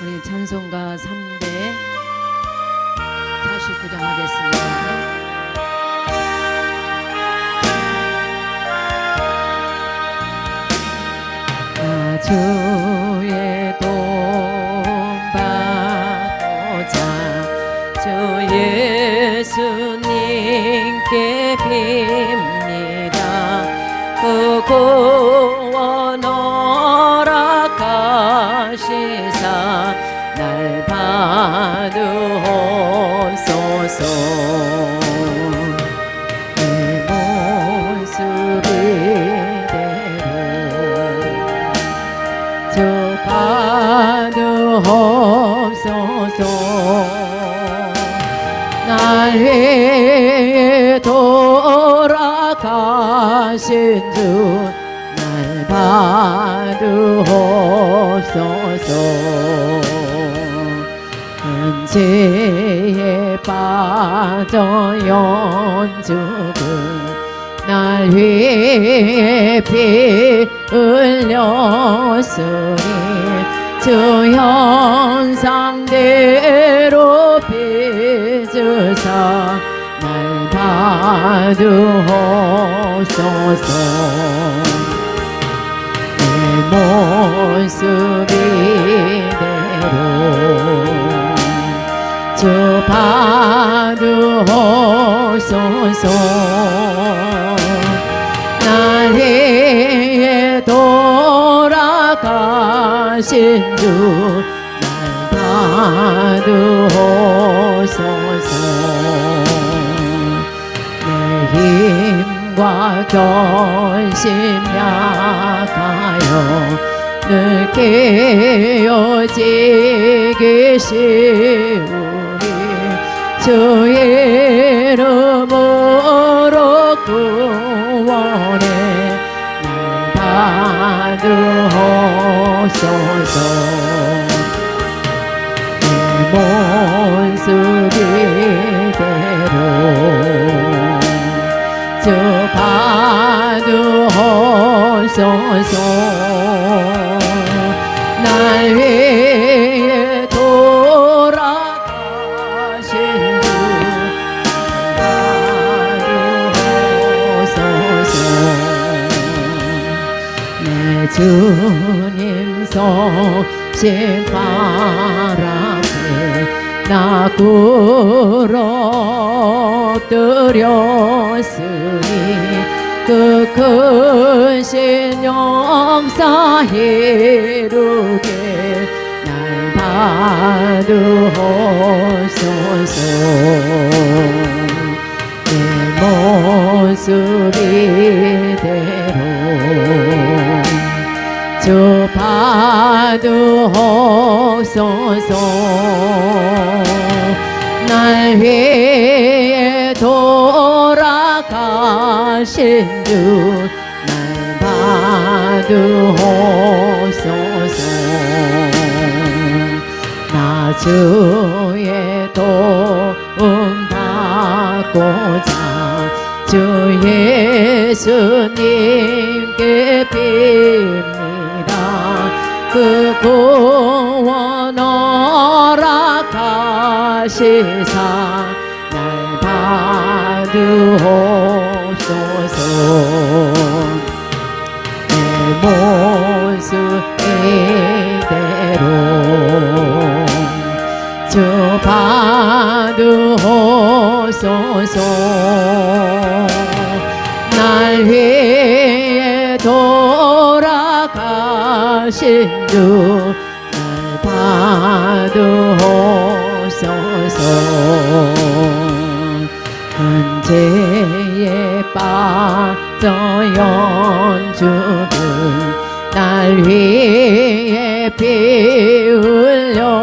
우리 찬송가 3대 49장 하겠습니다. 주의 돈 받고자 주 예수님께 빕니다. 그 구원 허락하시사 날 받으옵소서. 내 모습이 저 받으옵소서. 날 위해 돌아가신 주 날 받으옵소서. 은지에 빠져 연죽은 날 위해 피 흘렸으니 주 형상대로 빚으사 날 받으옵소서. 내 모습 이대로 주 받으옵소서. 날 위해 돌아가신 주 날 받으옵소서. 내 힘과 결심 약하여 늘 깨어지기 쉬우니 주 이름으로 구원해 날 받으옵소서. 내 모습 이대로 주 받으옵소서. 날 위해 돌아가신 주 받으옵소서. 내 주님 서신 발 앞에 나 꿇어뜨렸으니 그 크신 역사 이루게 날 받으옵소서. 내 모습 이대로 주 받으옵소서. 날 위해 돌아가신 주 날 받으옵소서. 나 주의 도움 받고자 주 예수님께 빕니다. 그 구원 허락하시사 날 받으옵소서. 내 모습 이대로 주 받으옵소서. 날 위해 돌아가신 주 날 받으옵소서. 은재에 빠져 연죽은 날 위해 피 흘렸으니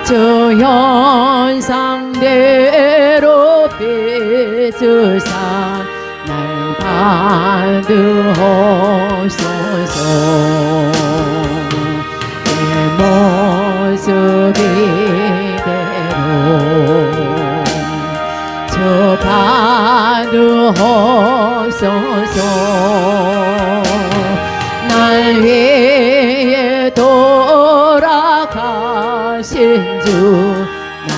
주 형상대로 빚으사 날 받으옵소서. 내 모습 이대로 주 받으옵소서. 날 위해 도 주 날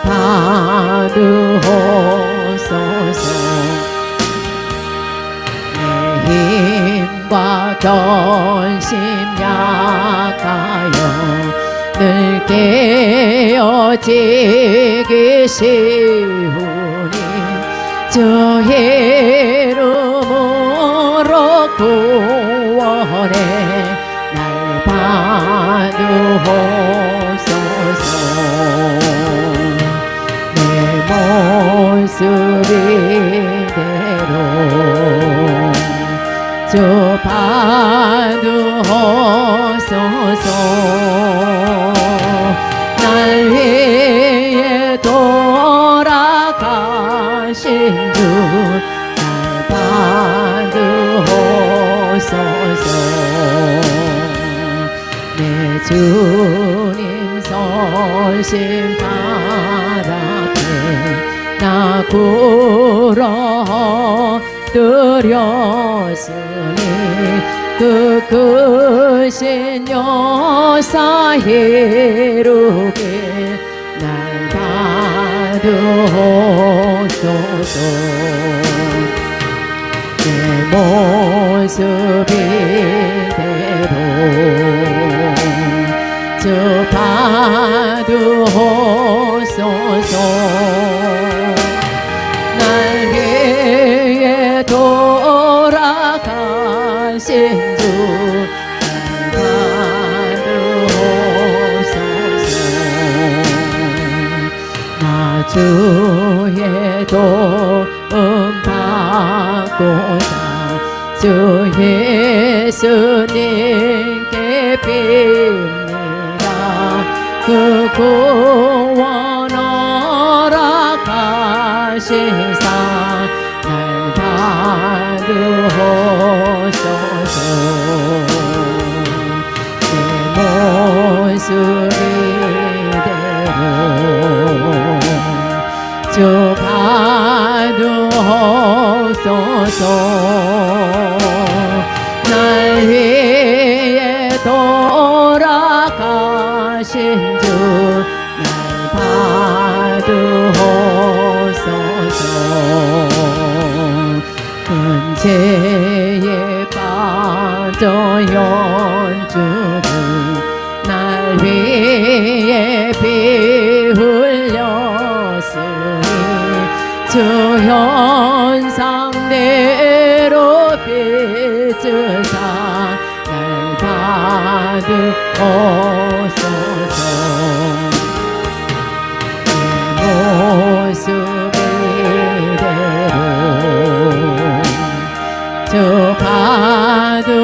받으옵소서. 내 힘과 결심 약하여 늘 깨어지기 쉬우니 주 이름으로 구원해 날 받으옵소서. 내 모습 이대로 주 받으옵소서. 날 위해 돌아가신 주 날 받으옵소서. 내 주님 서신 발 앞에 나 굴어 엎드렸으니 그 크신 여사 이루길 날 받으옵소서. 내 모습 이대로 주 받으옵소서. 날 위해 돌아가신 주 날 받으옵소서. 나 주의 도움 받고자 주 예수님께 빕니다. 그 구원 허락하시사 날 받으옵소서. 내 모습 이대로 주 받으옵소서. 날 위해 돌아가신 주 날 받으옵소서. 근죄에 빠져 연주를 날 위해 피 흘렸으니 주 현상대로 빚으사 날 받으옵소서. 내 모습 이대로 주 받으옵소서.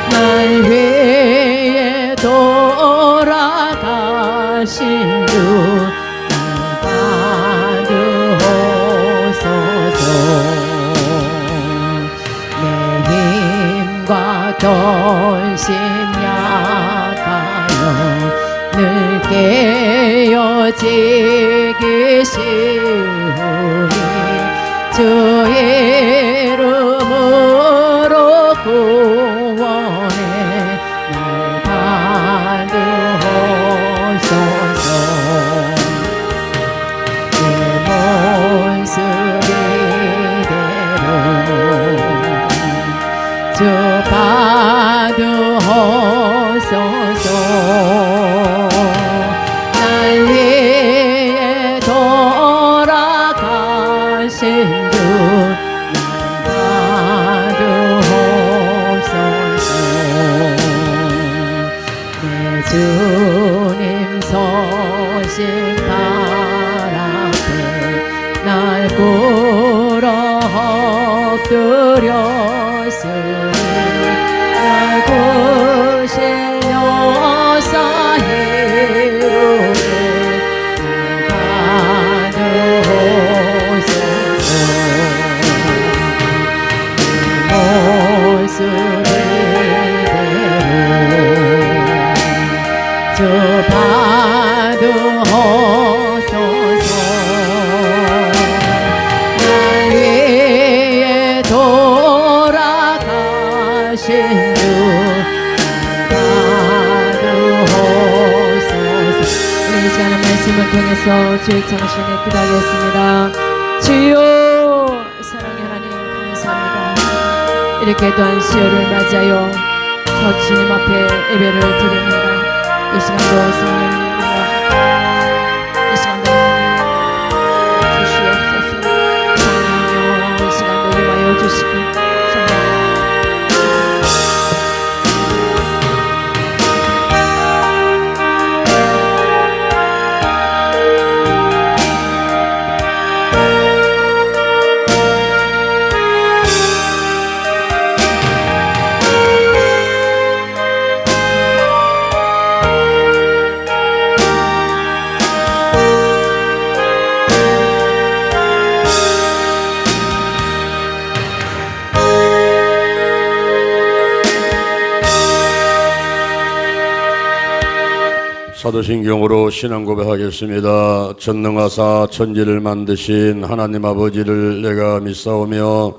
날 위해 돌아가신 주 날 받으옵소서. 내 힘과 결심 약하여 늘 깨어지기 쉬우니 주 이름으로 구원해 날 받으옵소서. 내 모습 이대로 주 받으옵소서. 날 위해 돌아가신 주 날 받으옵소서. 내 주님 서신 발 앞에 날 굴어 엎드렸으니 날 구신 여사 이루길 날 받으옵소서. 내 모습 이대로 주 받으옵소서. 날 위해 돌아가신 주 날 말씀을 통해서 주의 창신에 기도하겠습니다. 주여 사랑의 하나님 감사합니다. 이렇게 또한 수요를 맞이하여 저 주님 앞에 예배를 드립니다. 이 시간도 성령님과 이 시간도 주시옵소서. 성령이여 이 시간도 임하여 주시고 사도신경으로 신앙 고백하겠습니다. 전능하사 천지를 만드신 하나님 아버지를 내가 믿사오며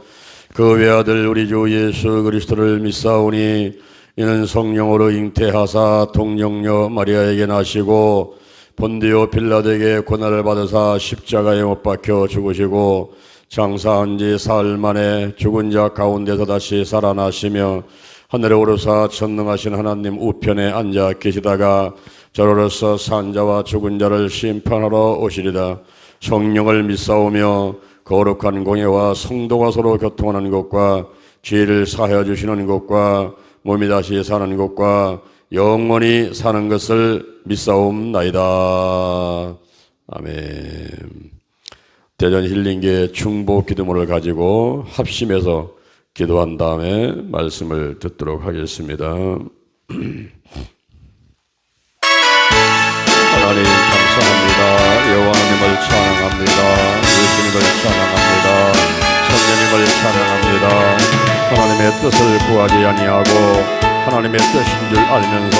그 외아들 우리 주 예수 그리스도를 믿사오니 이는 성령으로 잉태하사 동정녀 마리아에게 나시고 본디오 빌라도에게 고난을 받으사 십자가에 못 박혀 죽으시고 장사한 지 사흘 만에 죽은 자 가운데서 다시 살아나시며 하늘에 오르사 전능하신 하나님 우편에 앉아 계시다가 저로서 산자와 죽은 자를 심판하러 오시리다. 성령을 믿사오며 거룩한 공예와 성도가 서로 교통하는 것과 죄를 사하여 주시는 것과 몸이 다시 사는 것과 영원히 사는 것을 믿사옵나이다. 아멘. 대전 힐링교회 중보 기도문을 가지고 합심해서 기도한 다음에 말씀을 듣도록 하겠습니다. 하나님 감사합니다. 여호와 하나님을 찬양합니다. 예수님을 찬양합니다. 성령님을 찬양합니다. 하나님의 뜻을 구하지 아니하고 하나님의 뜻인 줄 알면서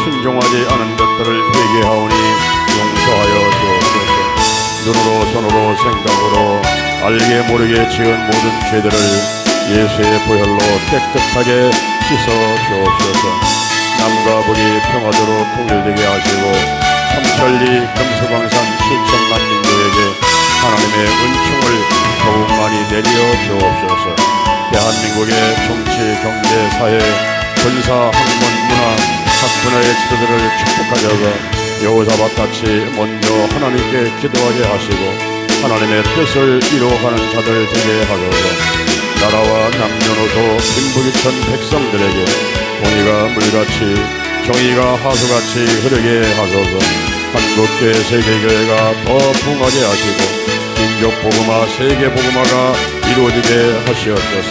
순종하지 않은 것들을 회개하오니 용서하여 주옵소서. 눈으로 손으로 생각으로 알게 모르게 지은 모든 죄들을 예수의 보혈로 깨끗하게 씻어 주옵소서. 남과 북이 평화도로 통일되게 하시고 삼천리 금수광산 7천만 민족에게 하나님의 은총을 더욱 많이 내려 주옵소서. 대한민국의 정치, 경제, 사회, 군사, 학문, 문화, 각 분야의 지도자를 축복하셔서 여호사밧같이 먼저 하나님께 기도하게 하시고 하나님의 뜻을 이루어가는 자들 되게 하소서. 나라와 남녀노소 빈부귀천 백성들에게 공의가 물같이 정의가 하수같이 흐르게 하소서. 한국교회 세계교회가 더 풍하게 하시고 민족 복음화 세계 복음화가 이루어지게 하시옵소서.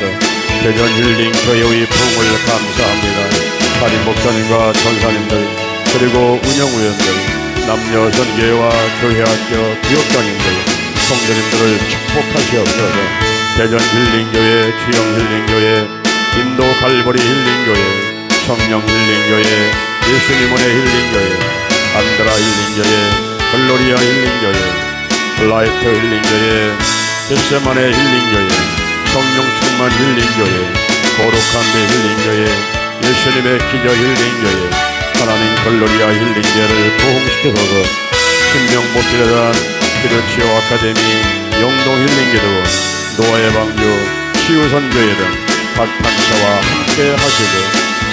대전 힐링 교회의 부흥을 감사합니다. 담임 목사님과 전사님들 그리고 운영위원들 남녀 전교회와 교회학교 교육장님들 성도님들을 축복하시옵소서. 대전 힐링교회, 주영 힐링교회, 인도 갈보리 힐링교회, 청령 힐링교회, 예수님원의 힐링교회, 안드라 힐링교회, 글로리아 힐링교회, 라이트 힐링교회, 겟세마네 힐링교회, 성령 충만 힐링교회, 거룩한 데 힐링교회, 예수님의 기저 힐링교회, 하나님 글로리아 힐링교회를 부흥시켜서서 신명 못지대단 기도치유 아카데미, 영동 힐링교회, 노아의 방주, 치유선교회 등 각 단체와 함께 하시고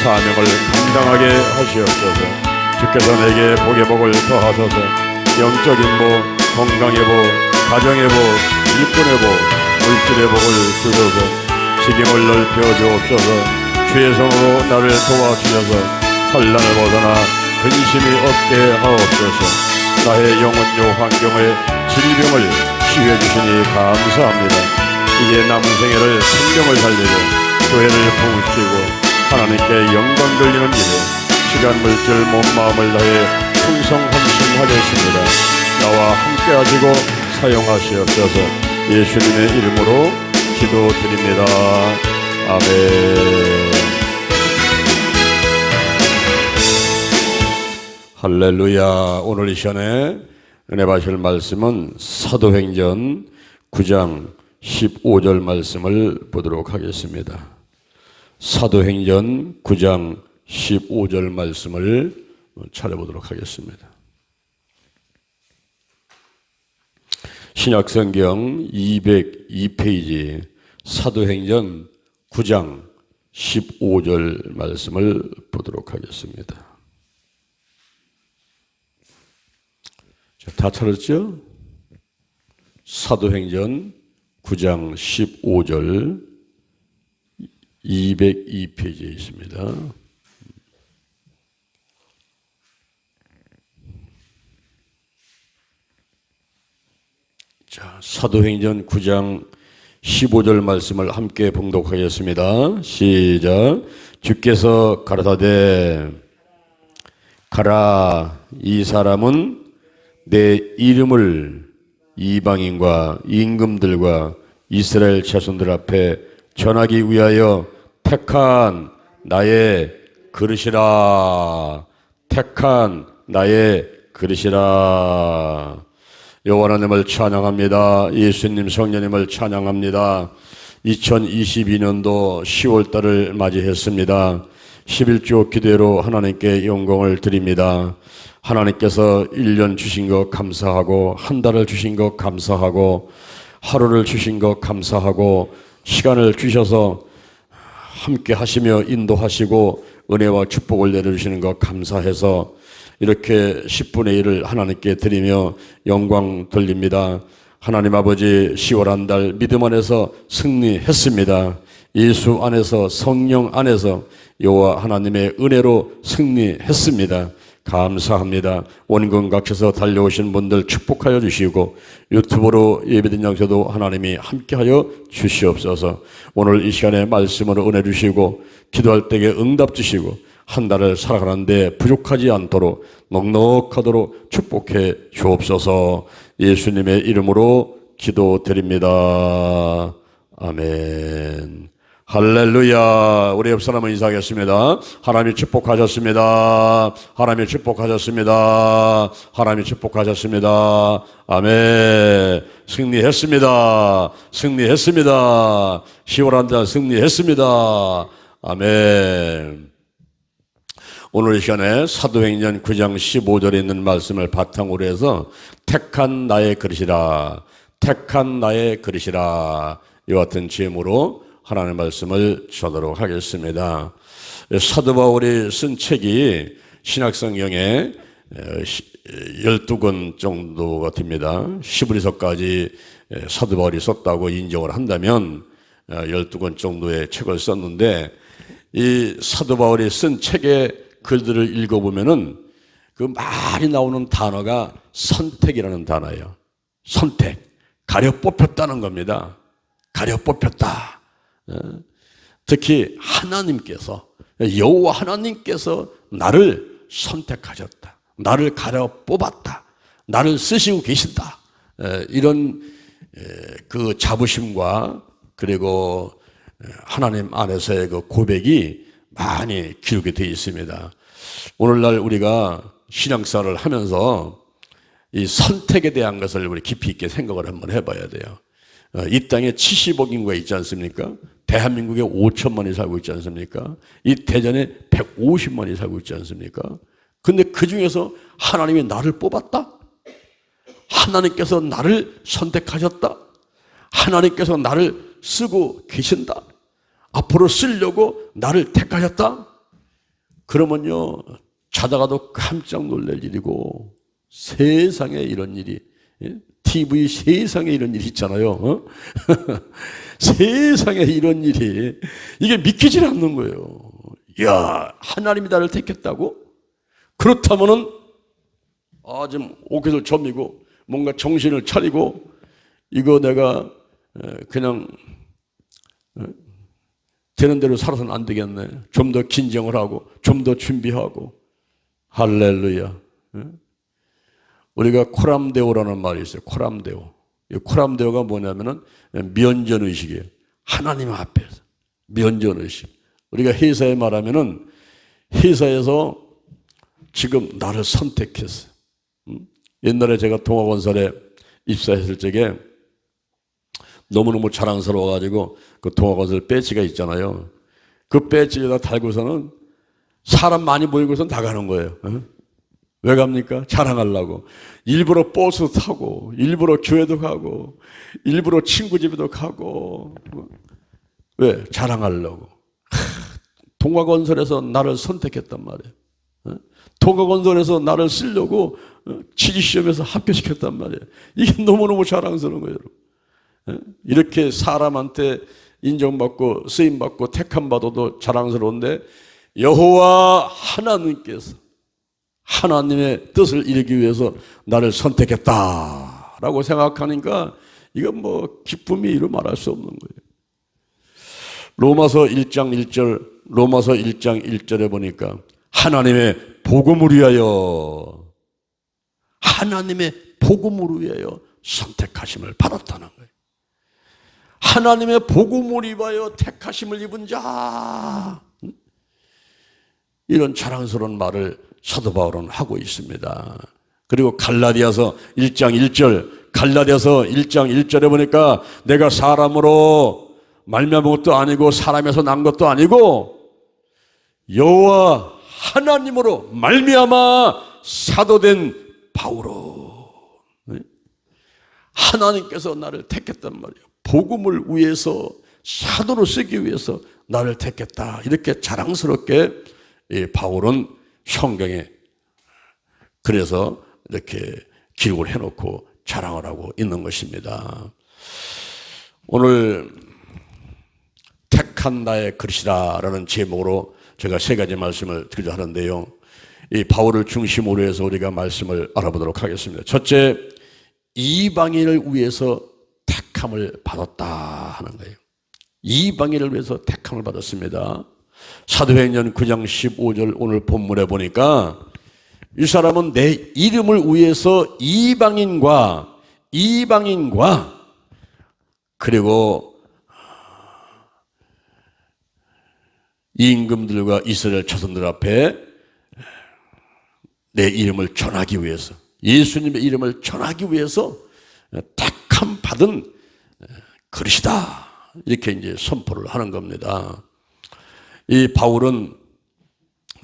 사명을 감당하게 하시옵소서. 주께서 내게 복의 복을 더하소서. 영적인 복, 건강의 복, 가정의 복, 일꾼의 복, 물질의 복을 주소서. 지경을 넓혀 주옵소서. 주의 손으로 나를 도와주셔서 환난을 벗어나 근심이 없게 하옵소서. 나의 영혼요 환경의 질병을 치유해 주시니 감사합니다. 이제 남은 생애를 생명을 살리고 교회를 부으시고 하나님께 영광 돌리는 일에 시간, 물질, 몸, 마음을 다해 충성 헌신하겠습니다. 나와 함께 하시고 사용하시옵소서. 예수님의 이름으로 기도드립니다. 아멘. 할렐루야. 오늘 이 시간에 은혜 받으실 말씀은 사도행전 9장 15절 말씀을 보도록 하겠습니다. 사도행전 9장 15절 말씀을 찾아보도록 하겠습니다. 신약성경 202페이지 사도행전 9장 15절 말씀을 보도록 하겠습니다. 자, 다 찾았죠? 사도행전 9장 15절 202페이지에 있습니다. 자, 사도행전 9장 15절 말씀을 함께 봉독하겠습니다. 시작. 주께서 가라사대 가라, 이 사람은 내 이름을 이방인과 임금들과 이스라엘 자손들 앞에 전하기 위하여 택한 나의 그릇이라. 택한 나의 그릇이라. 여호와 하나님을 찬양합니다. 예수님 성령님을 찬양합니다. 2022년도 10월달을 맞이했습니다. 11조 기도로 하나님께 영광을 드립니다. 하나님께서 1년 주신 것 감사하고, 한 달을 주신 것 감사하고, 하루를 주신 것 감사하고, 시간을 주셔서 함께 하시며 인도하시고 은혜와 축복을 내려주시는 것 감사해서 이렇게 10분의 1을 하나님께 드리며 영광 돌립니다. 하나님 아버지, 10월 한 달 믿음 안에서 승리했습니다. 예수 안에서, 성령 안에서 여호와 하나님의 은혜로 승리했습니다. 감사합니다. 원근 각처에서 달려오신 분들 축복하여 주시고, 유튜브로 예배드린 양서도 하나님이 함께하여 주시옵소서. 오늘 이 시간에 말씀으로 은혜 주시고, 기도할 때에 응답 주시고, 한 달을 살아가는데 부족하지 않도록 넉넉하도록 축복해 주옵소서. 예수님의 이름으로 기도드립니다. 아멘. 할렐루야. 우리 옆 사람은 인사하겠습니다. 하나님이 축복하셨습니다. 하나님이 축복하셨습니다. 하나님이 축복하셨습니다. 아멘. 승리했습니다. 승리했습니다. 10월 한 달 승리했습니다. 아멘. 오늘 이 시간에 사도행전 9장 15절에 있는 말씀을 바탕으로 해서 택한 나의 그릇이라, 택한 나의 그릇이라, 이와 같은 제목으로 하나님의 말씀을 전하도록 하겠습니다. 사도 바울이 쓴 책이 신약성경에 12권 정도가 됩니다. 히브리서까지 사도 바울이 썼다고 인정을 한다면 12권 정도의 책을 썼는데, 이 사도 바울이 쓴 책의 글들을 읽어보면은 그 많이 나오는 단어가 선택이라는 단어예요. 선택. 가려 뽑혔다는 겁니다. 가려 뽑혔다. 특히 하나님께서, 여호와 하나님께서 나를 선택하셨다. 나를 가려 뽑았다. 나를 쓰시고 계신다. 이런 그 자부심과 그리고 하나님 안에서의 그 고백이 많이 기록이 되어 있습니다. 오늘날 우리가 신앙생활을 하면서 이 선택에 대한 것을 우리 깊이 있게 생각을 한번 해봐야 돼요. 이 땅에 70억 인구가 있지 않습니까? 대한민국에 5천만이 살고 있지 않습니까? 이 대전에 150만이 살고 있지 않습니까? 근데 그 중에서 하나님이 나를 뽑았다? 하나님께서 나를 선택하셨다? 하나님께서 나를 쓰고 계신다? 앞으로 쓰려고 나를 택하셨다? 그러면요, 자다가도 깜짝 놀랄 일이고, 세상에 이런 일이, TV 세상에 이런 일이 있잖아요. 세상에 이런 일이, 이게 믿기질 않는 거예요. 이야, 하나님이 나를 택했다고? 그렇다면은, 좀 옷을 점이고, 뭔가 정신을 차리고, 이거 내가 그냥 되는 대로 살아서는 안 되겠네. 좀 더 긴장을 하고, 좀 더 준비하고. 할렐루야. 우리가 코람데오라는 말이 있어요. 코람데오. 이 코람데오가 뭐냐면은 면전의식이에요. 하나님 앞에서. 면전의식. 우리가 회사에 말하면은 회사에서 지금 나를 선택했어. 옛날에 제가 동아건설에 입사했을 적에 너무너무 자랑스러워가지고 그 동아건설 배지가 있잖아요. 그 배지에다 달고서는 사람 많이 모이고서 나가는 거예요. 왜 갑니까? 자랑하려고. 일부러 버스 타고, 일부러 교회도 가고, 일부러 친구 집에도 가고. 왜? 자랑하려고. 동학원설에서 나를 선택했단 말이에요. 동학원설에서 나를 쓰려고 취직시험에서 합격시켰단 말이에요. 이게 너무너무 자랑스러운 거예요, 여러분. 이렇게 사람한테 인정받고 쓰임받고 택함받아도 자랑스러운데 여호와 하나님께서 하나님의 뜻을 이루기 위해서 나를 선택했다라고 생각하니까 이건 뭐 기쁨이 이루 말할 수 없는 거예요. 로마서 1장 1절에 보니까 하나님의 복음을 위하여 선택하심을 받았다는 거예요. 하나님의 복음을 위하여 택하심을 입은 자, 이런 자랑스러운 말을 사도 바울은 하고 있습니다. 그리고 갈라디아서 1장 1절에 보니까 내가 사람으로 말미암은 것도 아니고 사람에서 난 것도 아니고 여호와 하나님으로 말미암아 사도된 바울로, 하나님께서 나를 택했단 말이에요. 복음을 위해서, 사도로 쓰기 위해서 나를 택했다. 이렇게 자랑스럽게 바울은 성경에 그래서 이렇게 기록을 해놓고 자랑을 하고 있는 것입니다. 오늘 택한 나의 그릇이라는 제목으로 제가 세 가지 말씀을 드리려 하는데요. 이 바울을 중심으로 해서 우리가 말씀을 알아보도록 하겠습니다. 첫째, 이방인을 위해서 택함을 받았다 하는 거예요. 이방인을 위해서 택함을 받았습니다. 사도행전 9장 15절 오늘 본문에 보니까 이 사람은 내 이름을 위해서 이방인과 그리고 임금들과 이스라엘 자손들 앞에 내 이름을 전하기 위해서, 예수님의 이름을 전하기 위해서 택함 받은 그릇이다. 이렇게 이제 선포를 하는 겁니다. 이 바울은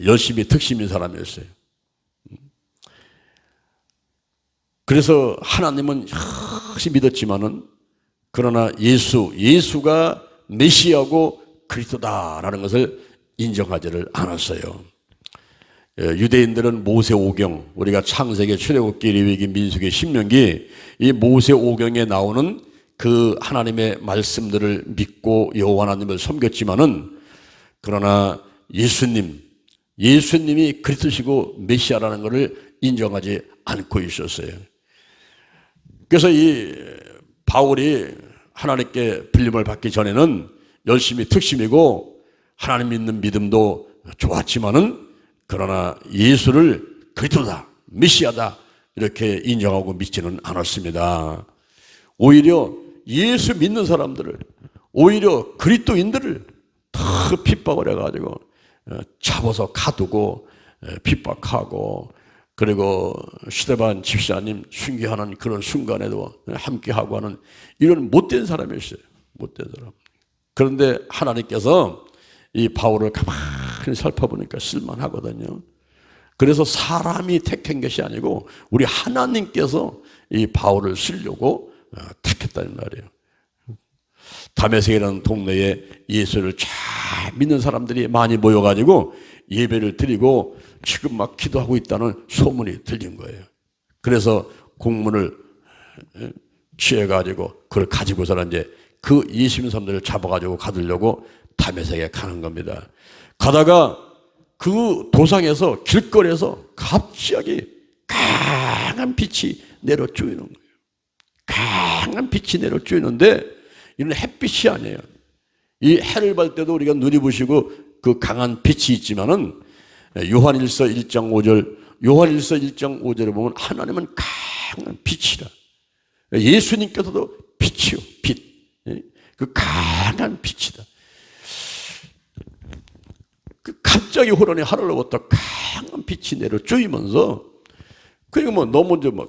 열심히 특심인 사람이었어요. 그래서 하나님은 역시 믿었지만은 그러나 예수가 메시아고 그리스도다라는 것을 인정하지를 않았어요. 유대인들은 모세오경, 우리가 창세기, 출애굽기, 레위기, 민수기, 신명기, 이 모세오경에 나오는 그 하나님의 말씀들을 믿고 여호와 하나님을 섬겼지만은 그러나 예수님이 그리스도시고 메시아라는 것을 인정하지 않고 있었어요. 그래서 이 바울이 하나님께 불림을 받기 전에는 열심히 특심이고 하나님 믿는 믿음도 좋았지만은 그러나 예수를 그리스도다, 메시아다 이렇게 인정하고 믿지는 않았습니다. 오히려 예수 믿는 사람들을, 오히려 그리스도인들을 다 핍박을 해가지고 잡아서 가두고 핍박하고, 그리고 스데반 집사님 순교하는 그런 순간에도 함께하고 하는 이런 못된 사람이었어요. 못된 사람. 그런데 하나님께서 이 바울을 가만히 살펴보니까 쓸만하거든요. 그래서 사람이 택한 것이 아니고 우리 하나님께서 이 바울을 쓰려고 택했다는 말이에요. 다메섹이라는 동네에 예수를 잘 믿는 사람들이 많이 모여가지고 예배를 드리고 지금 막 기도하고 있다는 소문이 들린 거예요. 그래서 공문을 취해가지고 그걸 가지고서는 이제 그 예수 믿는 사람들을 잡아가지고 가두려고 다메섹에 가는 겁니다. 가다가 그 도상에서 길거리에서 갑자기 강한 빛이 내려 쪼이는 거예요. 강한 빛이 내려 쪼이는데 이는 햇빛이 아니에요. 이 해를 볼 때도 우리가 눈이 부시고 그 강한 빛이 있지만은 요한일서 1장 5절에 보면 하나님은 강한 빛이라. 예수님께서도 빛이요, 빛. 그 강한 빛이다. 갑자기 호련히 하늘로부터 강한 빛이 내려 쪼이면서, 그러니까 뭐 너무 이제 막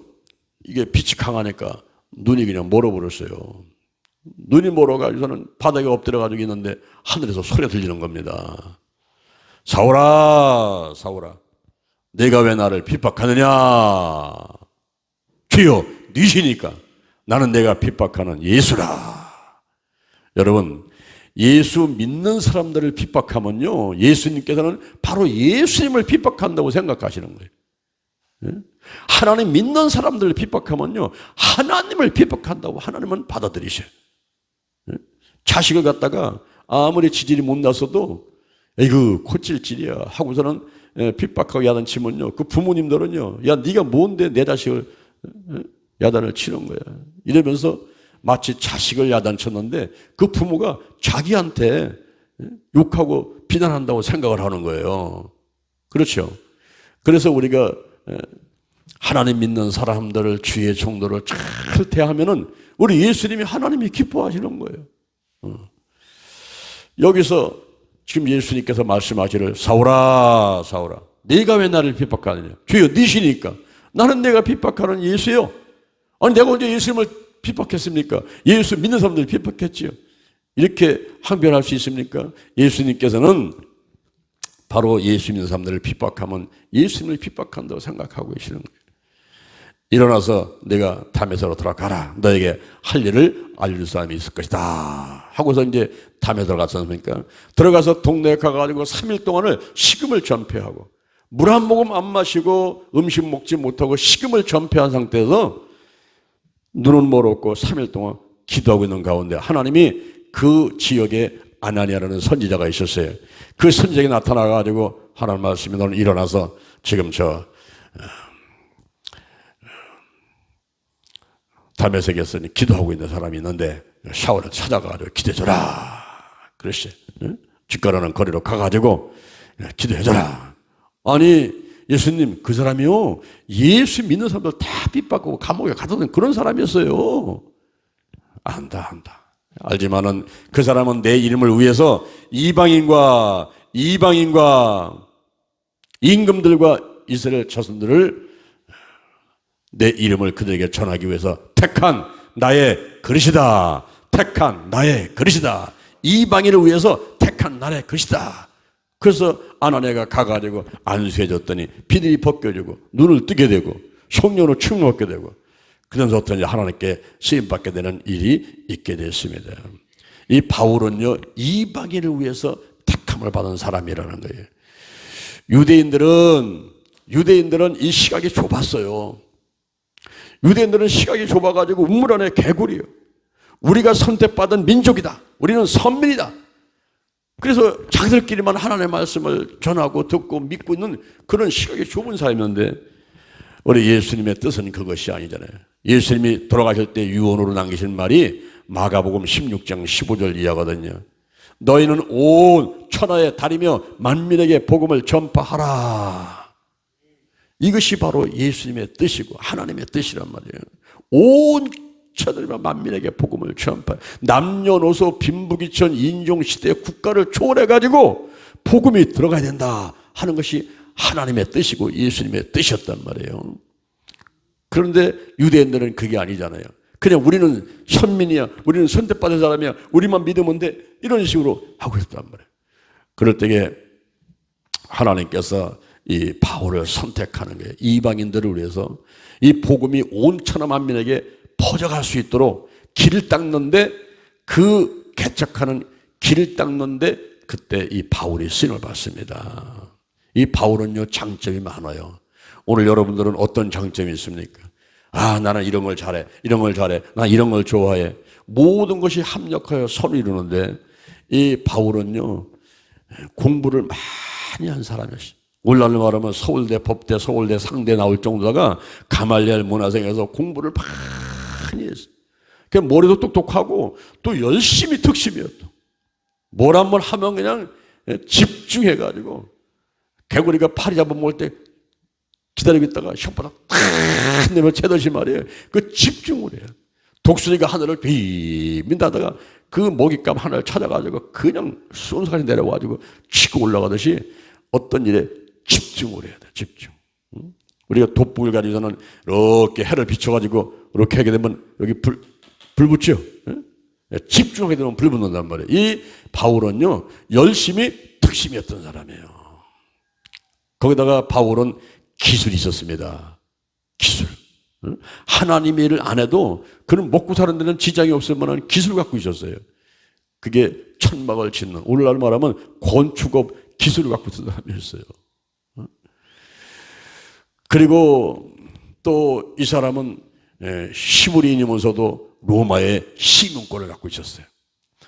이게 빛이 강하니까 눈이 그냥 멀어버렸어요. 눈이 멀어가지고서는 바닥에 엎드려가지고 있는데 하늘에서 소리가 들리는 겁니다. 사울아, 사울아, 내가 왜 나를 핍박하느냐? 주여 니시니까 나는 내가 핍박하는 예수라. 여러분, 예수 믿는 사람들을 핍박하면요, 예수님께서는 바로 예수님을 핍박한다고 생각하시는 거예요. 하나님 믿는 사람들을 핍박하면요, 하나님을 핍박한다고 하나님은 받아들이셔요. 자식을 갖다가 아무리 지질이 못났어도 에이그 코찔찔이야 하고서는 핍박하고 야단치면요, 그 부모님들은요, 야 네가 뭔데 내 자식을 야단을 치는 거야 이러면서 마치 자식을 야단쳤는데 그 부모가 자기한테 욕하고 비난한다고 생각을 하는 거예요. 그렇죠? 그래서 우리가 하나님 믿는 사람들을, 주의 종들을 잘 대하면은 우리 예수님이, 하나님이 기뻐하시는 거예요. 여기서 지금 예수님께서 말씀하시를 사울아 사울아 네가 왜 나를 핍박하느냐? 주여 니시니까 나는 내가 핍박하는 예수요. 아니 내가 언제 예수님을 핍박했습니까? 예수 믿는 사람들 핍박했지요. 이렇게 항변할 수 있습니까? 예수님께서는 바로 예수 믿는 사람들을 픽박하면 예수님을 핍박한다고 생각하고 계시는 거예요. 일어나서 내가 다메섹으로 돌아가라. 너에게 할 일을 알릴 사람이 있을 것이다. 하고서 이제 다메섹에 들어갔습니까? 들어가서 동네에 가가지고 3일 동안을 식음을 전폐하고 물 한 모금 안 마시고 음식 먹지 못하고 식음을 전폐한 상태에서 눈은 멀었고 3일 동안 기도하고 있는 가운데 하나님이 그 지역에 아나니아라는 선지자가 있었어요. 그 선지자가 나타나가지고 하나님 말씀이 너는 일어나서 지금 다메섹에서 기도하고 있는 사람이 있는데 샤워를 찾아가지고 기도해줘라. 그랬어요. 집가라는 거리로 가가지고 기도해줘라. 아니 예수님, 그 사람이요 예수 믿는 사람들 다 핍박하고 감옥에 가두는 그런 사람이었어요. 안다 알지만은 그 사람은 내 이름을 위해서 이방인과 임금들과 이스라엘 자손들을 내 이름을 그들에게 전하기 위해서 택한 나의 그릇이다. 택한 나의 그릇이다. 이방인을 위해서 택한 나의 그릇이다. 그래서 아나니아가 가가지고 안수해줬더니 비늘이 벗겨지고 눈을 뜨게 되고 성령으로 충만하게 되고 그러면서부터 하나님께 쓰임받게 되는 일이 있게 됐습니다. 이 바울은요 이방인을 위해서 택함을 받은 사람이라는 거예요. 유대인들은 이 시각이 좁았어요. 유대인들은 시각이 좁아가지고 우물 안에 개구리요. 우리가 선택받은 민족이다. 우리는 선민이다. 그래서 자기들끼리만 하나님의 말씀을 전하고 듣고 믿고 있는 그런 시각이 좁은 사람이었는데 우리 예수님의 뜻은 그것이 아니잖아요. 예수님이 돌아가실 때 유언으로 남기신 말이 마가복음 16장 15절 이하거든요. 너희는 온 천하에 다니며 만민에게 복음을 전파하라. 이것이 바로 예수님의 뜻이고 하나님의 뜻이란 말이에요. 온 천하에 만민에게 복음을 전파. 남녀노소 빈부귀천 인종시대 국가를 초월해가지고 복음이 들어가야 된다 하는 것이 하나님의 뜻이고 예수님의 뜻이었단 말이에요. 그런데 유대인들은 그게 아니잖아요. 그냥 우리는 선민이야, 우리는 선택받은 사람이야, 우리만 믿으면 돼, 이런 식으로 하고 있단 말이에요. 그럴 때에 하나님께서 이 바울을 선택하는 거예요. 이방인들을 위해서 이 복음이 온 천하 만민에게 퍼져갈 수 있도록 길을 닦는데, 그 개척하는 길을 닦는데 그때 이 바울이 쓰임을 받습니다. 이 바울은요 장점이 많아요. 오늘 여러분들은 어떤 장점이 있습니까? 아, 나는 이런 걸 잘해, 이런 걸 잘해, 나 이런 걸 좋아해. 모든 것이 합력하여 선을 이루는데 이 바울은요 공부를 많이 한 사람이었어요. 오늘날로 말하면 서울대, 법대, 서울대, 상대 나올 정도다가 가말리엘 문화생에서 공부를 많이 했어요. 그 머리도 똑똑하고 또 열심히 특심이었어. 뭘 한번 하면 그냥 집중해가지고 개구리가 파리 잡아먹을 때 기다리고 있다가 혓바닥 탁 내면 채듯이 말이에요. 그 집중을 해요. 독수리가 하늘을 빙빙다다가 그 먹잇감 하나를 찾아가지고 그냥 순삭이 내려와가지고 치고 올라가듯이 어떤 일에 집중을 해야 돼. 집중. 우리가 돋불 가지고는 이렇게 해를 비춰가지고 이렇게 하게 되면 여기 불 붙죠. 집중하게 되면 불 붙는단 말이에요. 이 바울은요 열심히 특심이었던 사람이에요. 거기다가 바울은 기술이 있었습니다. 기술. 하나님의 일을 안 해도 그는 먹고 사는 데는 지장이 없을 만한 기술을 갖고 있었어요. 그게 천막을 짓는, 오늘날 말하면 건축업 기술을 갖고 있던 사람이었어요. 그리고 또 이 사람은 시부리인이면서도 로마의 시민권을 갖고 있었어요.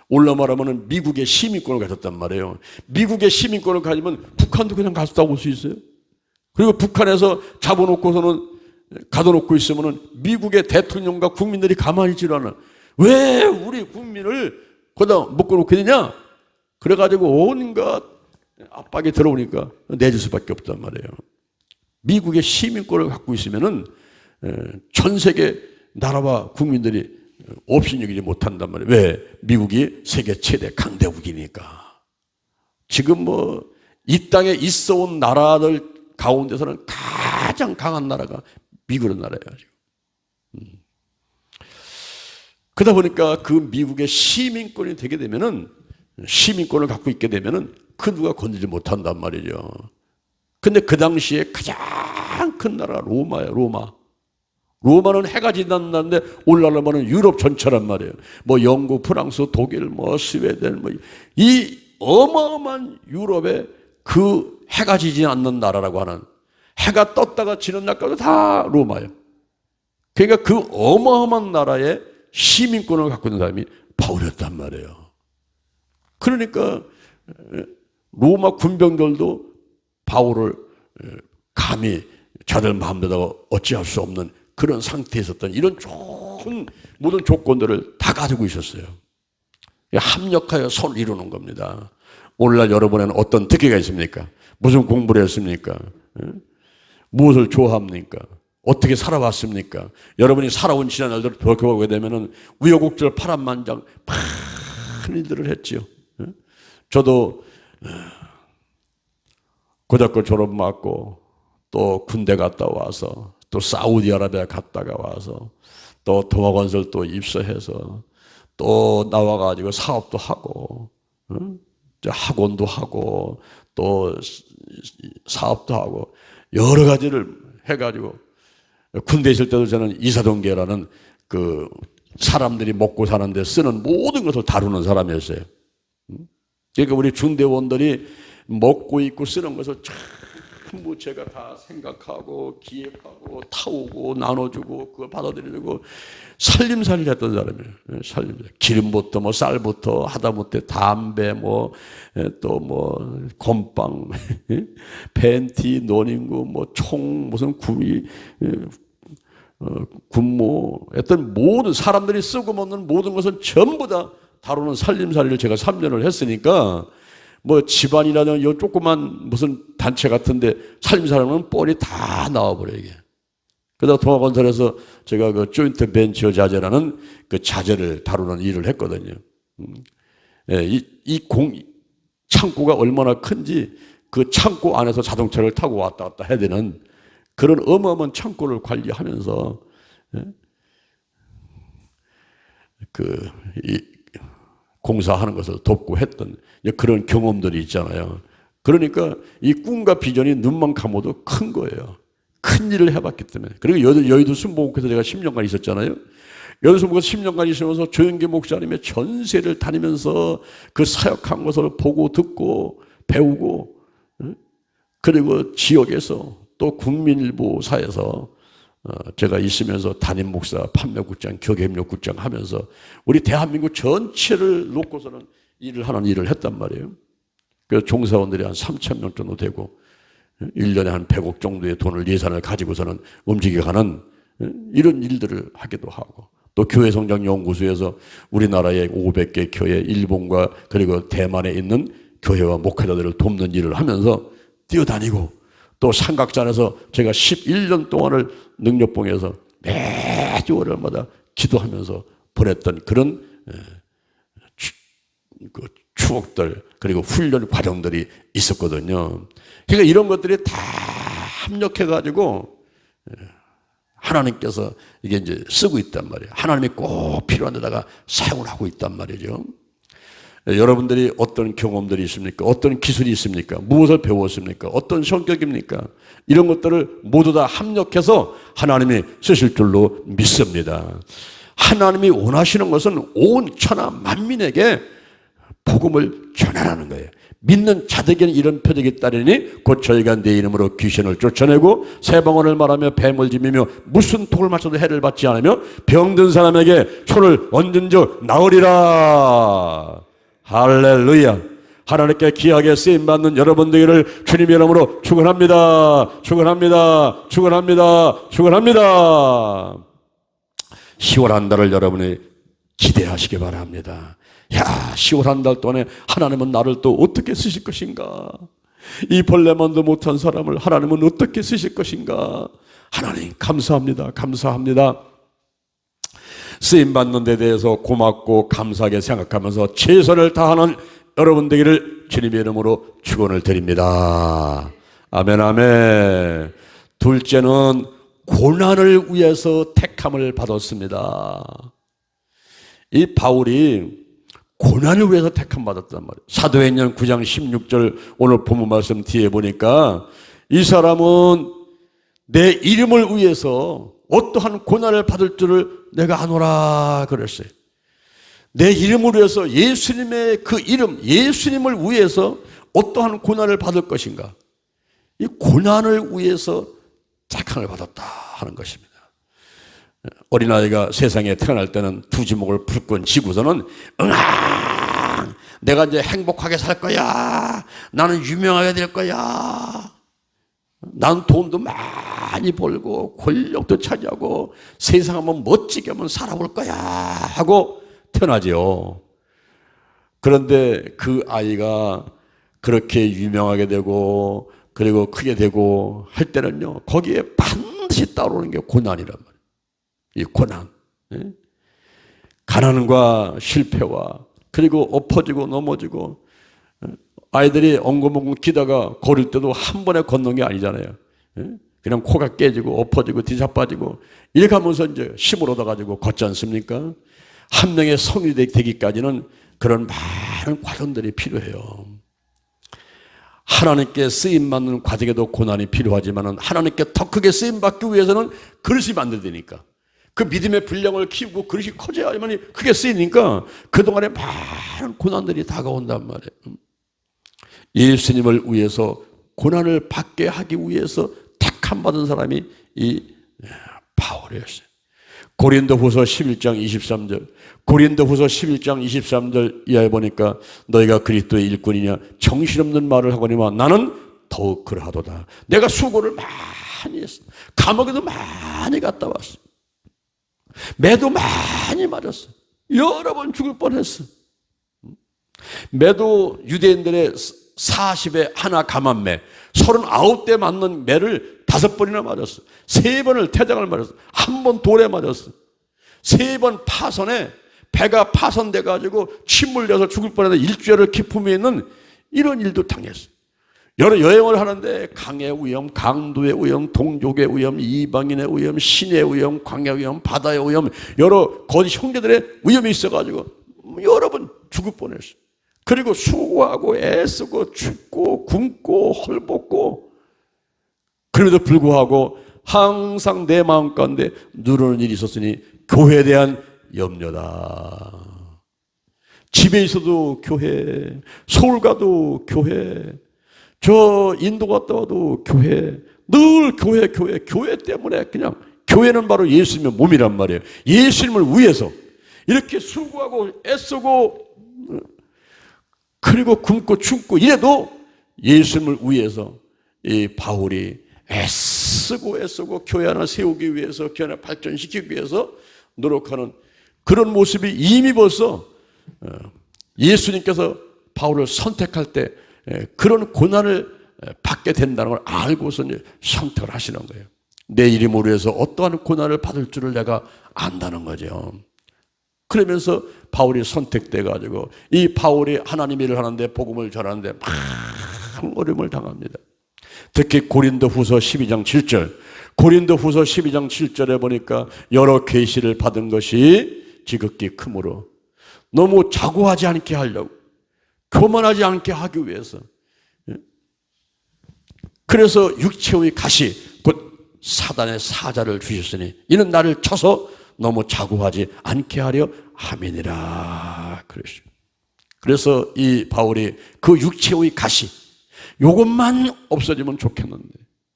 오늘날 말하면 미국의 시민권을 가졌단 말이에요. 미국의 시민권을 가지면 북한도 그냥 갔다 올 수 있어요. 그리고 북한에서 잡아놓고서는 가둬놓고 있으면 미국의 대통령과 국민들이 가만히 있지 않아. 왜 우리 국민을 거기다 묶어놓게 되냐? 그래가지고 온갖 압박이 들어오니까 내줄 수밖에 없단 말이에요. 미국의 시민권을 갖고 있으면은 전 세계 나라와 국민들이 업신여기지 못한단 말이에요. 왜? 미국이 세계 최대 강대국이니까. 지금 뭐 이 땅에 있어 온 나라들 가운데서는 가장 강한 나라가 미국이라는 나라예요. 지금. 그러다 보니까 그 미국의 시민권이 되게 되면은, 시민권을 갖고 있게 되면은 그 누가 건드리지 못한단 말이죠. 근데 그 당시에 가장 큰 나라가 로마예요. 로마는 해가 지났는데 오늘날로는 유럽 전체란 말이에요. 뭐 영국, 프랑스, 독일, 뭐 스웨덴, 뭐 이 어마어마한 유럽의 그 해가 지지 않는 나라라고 하는, 해가 떴다가 지는 날까지 다 로마예요. 그러니까 그 어마어마한 나라의 시민권을 갖고 있는 사람이 바울이었단 말이에요. 그러니까 로마 군병들도 바울을 감히 자들 마음대로 어찌할 수 없는 그런 상태에 있었던, 이런 좋은 모든 조건들을 다 가지고 있었어요. 합력하여 손을 이루는 겁니다. 오늘날 여러분에는 어떤 특기가 있습니까? 무슨 공부를 했습니까? 무엇을 좋아합니까? 어떻게 살아왔습니까? 여러분이 살아온 지난 날들을 돌아보게 되면 우여곡절 파란만장 많은 일들을 했지요. 저도 고등학교 졸업 맞고 또 군대 갔다 와서 또 사우디아라비아 갔다가 와서 또 동아건설 또 입사해서 또 나와가지고 사업도 하고 학원도 하고 또 사업도 하고 여러 가지를 해가지고, 군대 있을 때도 저는 이사동계라는 그 사람들이 먹고 사는데 쓰는 모든 것을 다루는 사람이었어요. 그러니까 우리 중대원들이 먹고 입고 쓰는 것을 전부 제가 다 생각하고 기획하고 타오고 나눠주고 그걸 받아들이고 살림살이를 했던 사람이에요. 살림살. 기름부터 뭐 쌀부터 하다못해 담배 뭐 또 뭐 곰빵 팬티 논인구 뭐 총 무슨 구이 군모 어떤 모든 사람들이 쓰고 먹는 모든 것은 전부 다 다루는 살림살이를 제가 3년을 했으니까 뭐 집안이라든 요 조그만 무슨 단체 같은데 살림살이는 뻔히 다 나와버려 이게. 그러다 동아건설에서 제가 그 조인트 벤처 자재라는 그 자재를 다루는 일을 했거든요. 창고가 얼마나 큰지 그 창고 안에서 자동차를 타고 왔다 갔다 해야 되는 그런 어마어마한 창고를 관리하면서 공사하는 것을 돕고 했던 그런 경험들이 있잖아요. 그러니까 이 꿈과 비전이 눈만 감아도 큰 거예요. 큰 일을 해봤기 때문에. 그리고 여의도 순복음교회에서 제가 10년간 있었잖아요. 여의도 순복음교회에서 10년간 있으면서 조영기 목사님의 전세를 다니면서 그 사역한 것을 보고 듣고 배우고, 그리고 지역에서 또 국민일보사에서 제가 있으면서 담임 목사, 판매국장, 교계협력국장 하면서 우리 대한민국 전체를 놓고서는 일을 하는 일을 했단 말이에요. 그래서 종사원들이 한 3,000명 정도 되고 1년에 한 100억 정도의 돈을 예산을 가지고서는 움직여가는 이런 일들을 하기도 하고, 또 교회성장연구소에서 우리나라의 500개 교회, 일본과 그리고 대만에 있는 교회와 목회자들을 돕는 일을 하면서 뛰어다니고, 또 삼각산에서 제가 11년 동안을 능력봉에서 매주 월요일마다 기도하면서 보냈던 그런 추억들, 그리고 훈련 과정들이 있었거든요. 그러니까 이런 것들이 다 합력해가지고 하나님께서 이게 이제 쓰고 있단 말이에요. 하나님이 꼭 필요한 데다가 사용을 하고 있단 말이죠. 여러분들이 어떤 경험들이 있습니까? 어떤 기술이 있습니까? 무엇을 배웠습니까? 어떤 성격입니까? 이런 것들을 모두 다 합력해서 하나님이 쓰실 줄로 믿습니다. 하나님이 원하시는 것은 온 천하 만민에게 복음을 전하라는 거예요. 믿는 자들에게는 이런 표적이 따르니 곧 저희가 내 이름으로 귀신을 쫓아내고 새 방언을 말하며 뱀을 지미며 무슨 독을 맞춰도 해를 받지 않으며 병든 사람에게 손을 얹은 즉 나으리라. 할렐루야. 하나님께 귀하게 쓰임받는 여러분들을 주님의 이름으로 축원합니다. 축원합니다. 축원합니다. 축원합니다. 10월 한 달을 여러분이 기대하시기 바랍니다. 야, 10월 한 달 동안에 하나님은 나를 또 어떻게 쓰실 것인가? 이 벌레만도 못한 사람을 하나님은 어떻게 쓰실 것인가? 하나님 감사합니다. 감사합니다. 쓰임받는 데 대해서 고맙고 감사하게 생각하면서 최선을 다하는 여러분 되기를 주님의 이름으로 축원을 드립니다. 아멘 아멘. 둘째는 고난을 위해서 택함을 받았습니다. 이 바울이 고난을 위해서 택함 받았단 말이에요. 사도행전 9장 16절 오늘 본문 말씀 뒤에 보니까 이 사람은 내 이름을 위해서 어떠한 고난을 받을 줄을 내가 아노라 그랬어요. 내 이름을 위해서 예수님의 그 이름 예수님을 위해서 어떠한 고난을 받을 것인가. 이 고난을 위해서 택함을 받았다 하는 것입니다. 어린아이가 세상에 태어날 때는 두 주먹을 불끈 쥐고서는 응아 내가 이제 행복하게 살 거야. 나는 유명하게 될 거야. 난 돈도 많이 벌고 권력도 차지하고 세상 한번 멋지게 한번 살아볼 거야 하고 태어나죠. 그런데 그 아이가 그렇게 유명하게 되고 그리고 크게 되고 할 때는요 거기에 반드시 따라오는 게 고난이란 말이에요. 이 고난, 가난과 실패와 그리고 엎어지고 넘어지고 아이들이 엉금엉금 기다가 걸을 때도 한 번에 걷는 게 아니잖아요. 그냥 코가 깨지고 엎어지고 뒤자빠지고 이렇게 하면서 이제 힘을 얻어가지고 걷지 않습니까? 한 명의 성인이 되기까지는 그런 많은 과정들이 필요해요. 하나님께 쓰임받는 과정에도 고난이 필요하지만 하나님께 더 크게 쓰임받기 위해서는 그릇이 만들어야 그 믿음의 분량을 키우고 그릇이 커져야만 크게 쓰이니까 그동안에 많은 고난들이 다가온단 말이에요. 예수님을 위해서 고난을 받게 하기 위해서 택함 받은 사람이 이 바울이었어요. 고린도후서 11장 23절 고린도후서 11장 23절 이하에 보니까 너희가 그리스도의 일꾼이냐 정신없는 말을 하거니와 나는 더욱 그러하도다. 내가 수고를 많이 했어. 감옥에도 많이 갔다 왔어. 매도 많이 맞았어. 여러 번 죽을 뻔했어. 매도 유대인들의 40에 하나 감한매 39대 맞는 매를 5번이나 맞았어. 3번을 태장을 맞았어. 한 번 돌에 맞았어. 3번 파선에 배가 파선돼 가지고 침을 내서 죽을 뻔해서 일주일을 기품에 있는 이런 일도 당했어. 여러 여행을 하는데 강의 위험, 강도의 위험, 동족의 위험, 이방인의 위험, 신의 위험, 광야의 위험, 바다의 위험, 여러 거짓 형제들의 위험이 있어가지고 여러 번 죽을 뻔했어. 그리고 수고하고 애쓰고 죽고 굶고 헐벗고 그럼에도 불구하고 항상 내 마음 가운데 누르는 일이 있었으니 교회에 대한 염려다. 집에 있어도 교회, 서울 가도 교회, 저 인도 갔다 와도 교회, 늘 교회 때문에 그냥 교회는 바로 예수님의 몸이란 말이에요. 예수님을 위해서 이렇게 수고하고 애쓰고 그리고 굶고 춥고 이래도 예수님을 위해서 이 바울이 애쓰고 교회 하나 세우기 위해서 교회 하나 발전시키기 위해서 노력하는 그런 모습이 이미 벌써 예수님께서 바울을 선택할 때 그런 고난을 받게 된다는 걸 알고서 선택을 하시는 거예요. 내 이름으로 위해서 어떠한 고난을 받을 줄을 내가 안다는 거죠. 그러면서 바울이 선택돼 가지고 이 바울이 하나님 일을 하는데 복음을 전하는데 막 어려움을 당합니다. 특히 고린도후서 12장 7절 고린도후서 12장 7절에 보니까 여러 계시를 받은 것이 지극히 크므로 너무 자고하지 않게 하려고 교만하지 않게 하기 위해서. 그래서 육체의 가시 곧 사단의 사자를 주셨으니 이는 나를 쳐서 너무 자고하지 않게 하려 함이니라 그러시오. 그래서 이 바울이 그 육체의 가시 요것만 없어지면 좋겠는데,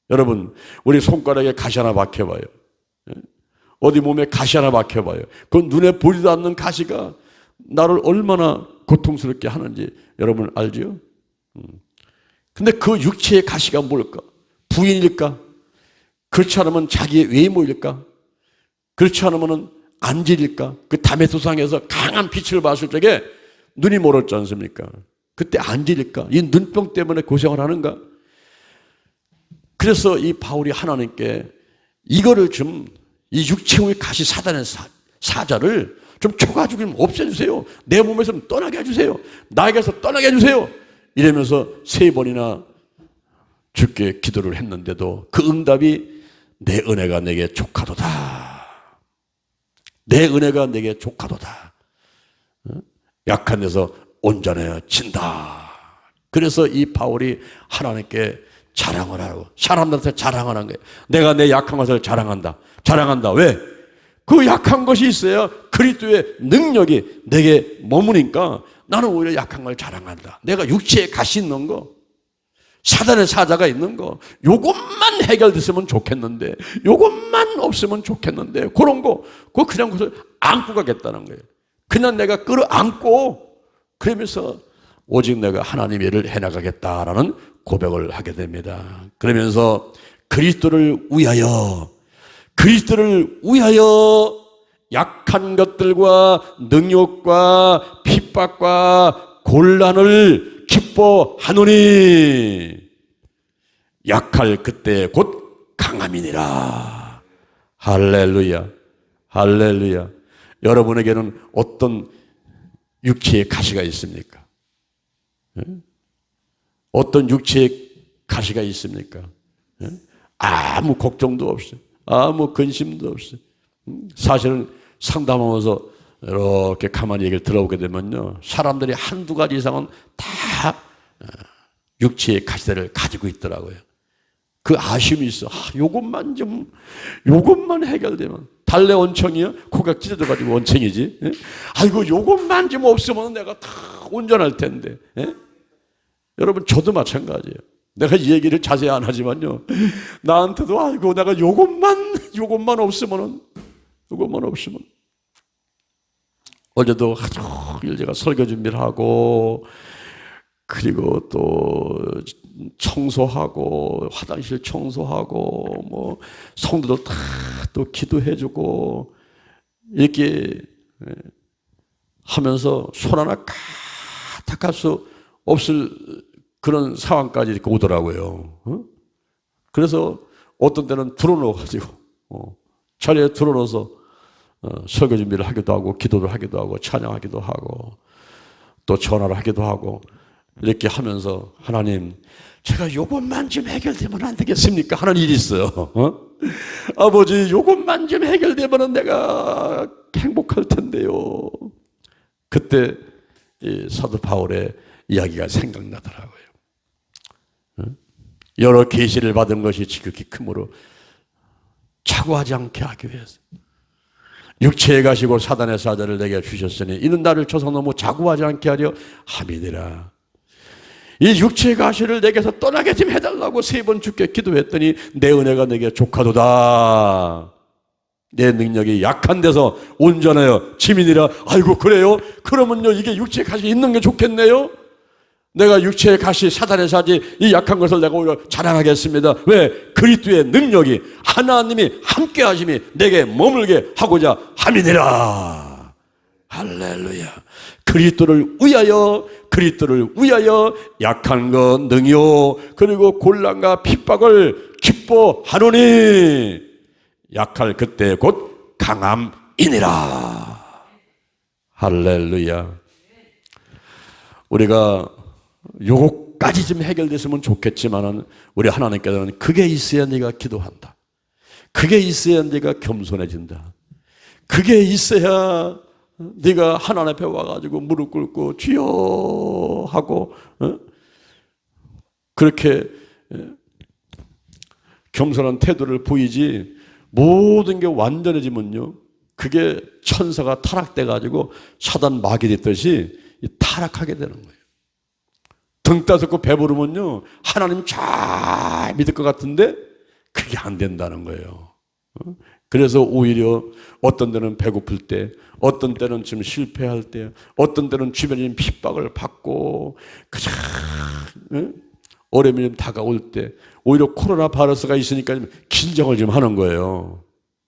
여러분 우리 손가락에 가시 하나 박혀봐요. 어디 몸에 가시 하나 박혀봐요. 그 눈에 보이지도 않는 가시가 나를 얼마나 고통스럽게 하는지 여러분 알죠? 근데 그 육체의 가시가 뭘까? 부인일까? 그렇지 않으면 자기의 외모일까? 그렇지 않으면 안질일까? 그 담의 두상에서 강한 빛을 봤을 적에 눈이 멀었지 않습니까? 그때 안질일까? 이 눈병 때문에 고생을 하는가? 그래서 이 바울이 하나님께 이거를 좀, 이 육체의 가시 사단의 사자를 좀 쳐가지고 좀 없애주세요. 내 몸에서 좀 떠나게 해주세요. 나에게서 떠나게 해주세요. 이러면서 3번이나 주께 기도를 했는데도 그 응답이 내 은혜가 내게 족하도다. 내 은혜가 내게 족하도다. 약한 데서 온전해진다. 그래서 이 바울이 하나님께 자랑을 하고 사람들한테 자랑을 한 거예요. 내가 내 약한 것을 자랑한다. 자랑한다. 왜? 그 약한 것이 있어야 그리스도의 능력이 내게 머무니까 나는 오히려 약한 걸 자랑한다. 내가 육체에 가시 있는 거, 사단의 사자가 있는 거, 요것만 해결됐으면 좋겠는데, 요것만 없으면 좋겠는데, 그런 거, 그거 그냥 그것을 안고 가겠다는 거예요. 그냥 내가 끌어안고, 그러면서 오직 내가 하나님의 일을 해나가겠다라는 고백을 하게 됩니다. 그러면서 그리스도를 위하여 약한 것들과 능욕과 핍박과 곤란을 기뻐하노니 약할 그때 곧 강함이니라. 할렐루야, 할렐루야. 여러분에게는 어떤 육체의 가시가 있습니까? 어떤 육체의 가시가 있습니까? 아무 걱정도 없어요. 아무 근심도 없어요. 사실은 상담하면서 이렇게 가만히 얘기를 들어보게 되면요, 사람들이 한두 가지 이상은 다 육체의 가시들을 가지고 있더라고요. 그 아쉬움이 있어. 요것만 해결되면. 달래 원청이요? 코가 찢어져가지고 원청이지. 예? 아이고, 요것만 좀 없으면 내가 다 온전할 텐데. 예? 여러분, 저도 마찬가지예요. 내가 이 얘기를 자세히 안 하지만요, 나한테도 아이고, 내가 요것만 없으면. 어제도 하루 종일 제가 설교 준비를 하고, 그리고 또 청소하고, 화장실 청소하고, 뭐 성도들 다 또 기도해주고, 이렇게 하면서 손 하나 까딱할 수 없을 그런 상황까지 이렇게 오더라고요. 그래서 어떤 때는 들어놓아가지고 자리에 들어놓아서 설교 준비를 하기도 하고, 기도를 하기도 하고, 찬양하기도 하고, 또 전화를 하기도 하고, 이렇게 하면서 하나님, 제가 요것만 좀 해결되면 안 되겠습니까? 하는 일이 있어요. 아버지, 요것만 좀 해결되면 내가 행복할 텐데요. 그때 이 사도 바울의 이야기가 생각나더라고요. 여러 계시를 받은 것이 지극히 크므로 착오하지 않게 하기 위해서 육체에 가시고 사단의 사자를 내게 주셨으니 이는 나를 쳐서 너무 자고하지 않게 하려 함이니라. 이 육체의 가시를 내게서 떠나게 좀 해달라고 3번 주께 기도했더니 내 은혜가 내게 족하도다. 내 능력이 약한 데서 온전하여 짐이니라. 아이고, 그래요? 그러면요, 이게 육체의 가시 있는 게 좋겠네요. 내가 육체의 가시, 사단의 사지, 이 약한 것을 내가 오히려 자랑하겠습니다. 왜? 그리스도의 능력이, 하나님이 함께 하심이 내게 머물게 하고자 함이니라. 할렐루야. 그리스도를 위하여 약한 것, 능욕, 그리고 곤란과 핍박을 기뻐하노니 약할 그때 곧 강함이니라. 할렐루야. 우리가 요거까지 좀 해결됐으면 좋겠지만은 우리 하나님께서는 그게 있어야 네가 기도한다. 그게 있어야 네가 겸손해진다. 그게 있어야 네가 하나님 앞에 와가지고 무릎 꿇고 주여 하고 그렇게 겸손한 태도를 보이지, 모든 게 완전해지면요, 그게 천사가 타락돼가지고 사단 마귀 됐듯이 타락하게 되는 거예요. 등 따숩고 배부르면요, 하나님 잘 믿을 것 같은데 그게 안 된다는 거예요. 그래서 오히려 어떤 때는 배고플 때, 어떤 때는 지금 실패할 때, 어떤 때는 주변인 핍박을 받고 가장 어려움이 다가올 때, 오히려 코로나 바이러스가 있으니까 긴장을 좀 하는 거예요.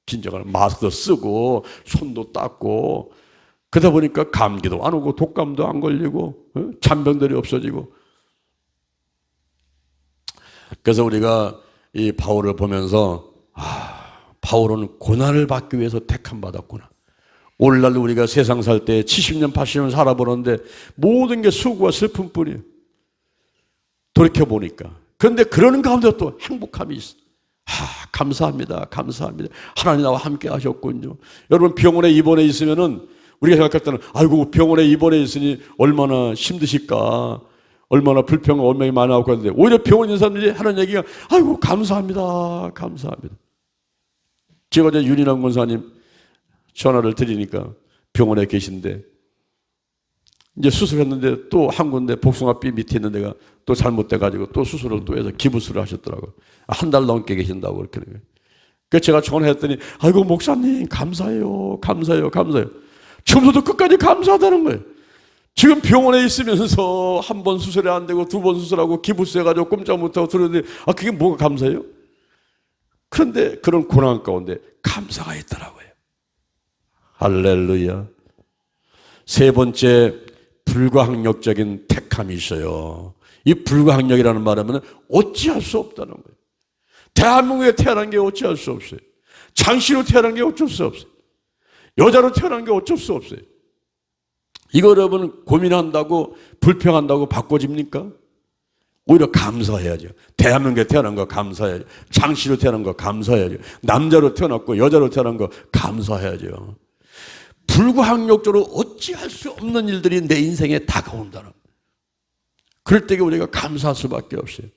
긴장을, 마스크도 쓰고 손도 닦고, 그러다 보니까 감기도 안 오고 독감도 안 걸리고 잔병들이 없어지고. 그래서 우리가 이 바울을 보면서 바울은 고난을 받기 위해서 택함 받았구나. 오늘날 우리가 세상 살 때 70년 80년 살아보는데 모든 게 수고와 슬픔뿐이에요. 돌이켜보니까. 그런데 그러는 가운데 또 행복함이 있어. 감사합니다. 감사합니다. 하나님 나와 함께 하셨군요. 여러분, 병원에 입원해 있으면은 우리가 생각할 때는 아이고, 병원에 입원해 있으니 얼마나 힘드실까, 얼마나 불평 얼마나 많이 나올 건데, 오히려 병원에 있는 사람들이 하는 얘기가 아이고 감사합니다. 감사합니다. 제가 어제 윤인환 권사님 전화를 드리니까 병원에 계신데, 이제 수술했는데 또 한 군데 복숭아뼈 밑에 있는 데가 또 잘못돼가지고 또 수술을 또 해서 기부술을 하셨더라고요. 한 달 넘게 계신다고 그렇게. 그래서 제가 전화했더니 아이고 목사님 감사해요. 감사해요. 감사해요. 처음부터 끝까지 감사하다는 거예요. 지금 병원에 있으면서 한 번 수술이 안 되고 두 번 수술하고 기부술 해가지고 꼼짝 못하고 들었는데 그게 뭐가 감사해요? 그런데 그런 고난 가운데 감사가 있더라고요. 할렐루야. 세 번째, 불가항력적인 택함이 있어요. 이 불가항력이라는 말하면 어찌할 수 없다는 거예요. 대한민국에 태어난 게 어찌할 수 없어요. 장씨로 태어난 게 어쩔 수 없어요. 여자로 태어난 게 어쩔 수 없어요. 이거 여러분 고민한다고 불평한다고 바꿔집니까? 오히려 감사해야죠. 대한민국에 태어난 거 감사해야죠. 장씨로 태어난 거 감사해야죠. 남자로 태어났고 여자로 태어난 거 감사해야죠. 불가항력적으로 어찌할 수 없는 일들이 내 인생에 다가온다는 거예요. 그럴 때 우리가 감사할 수밖에 없어요.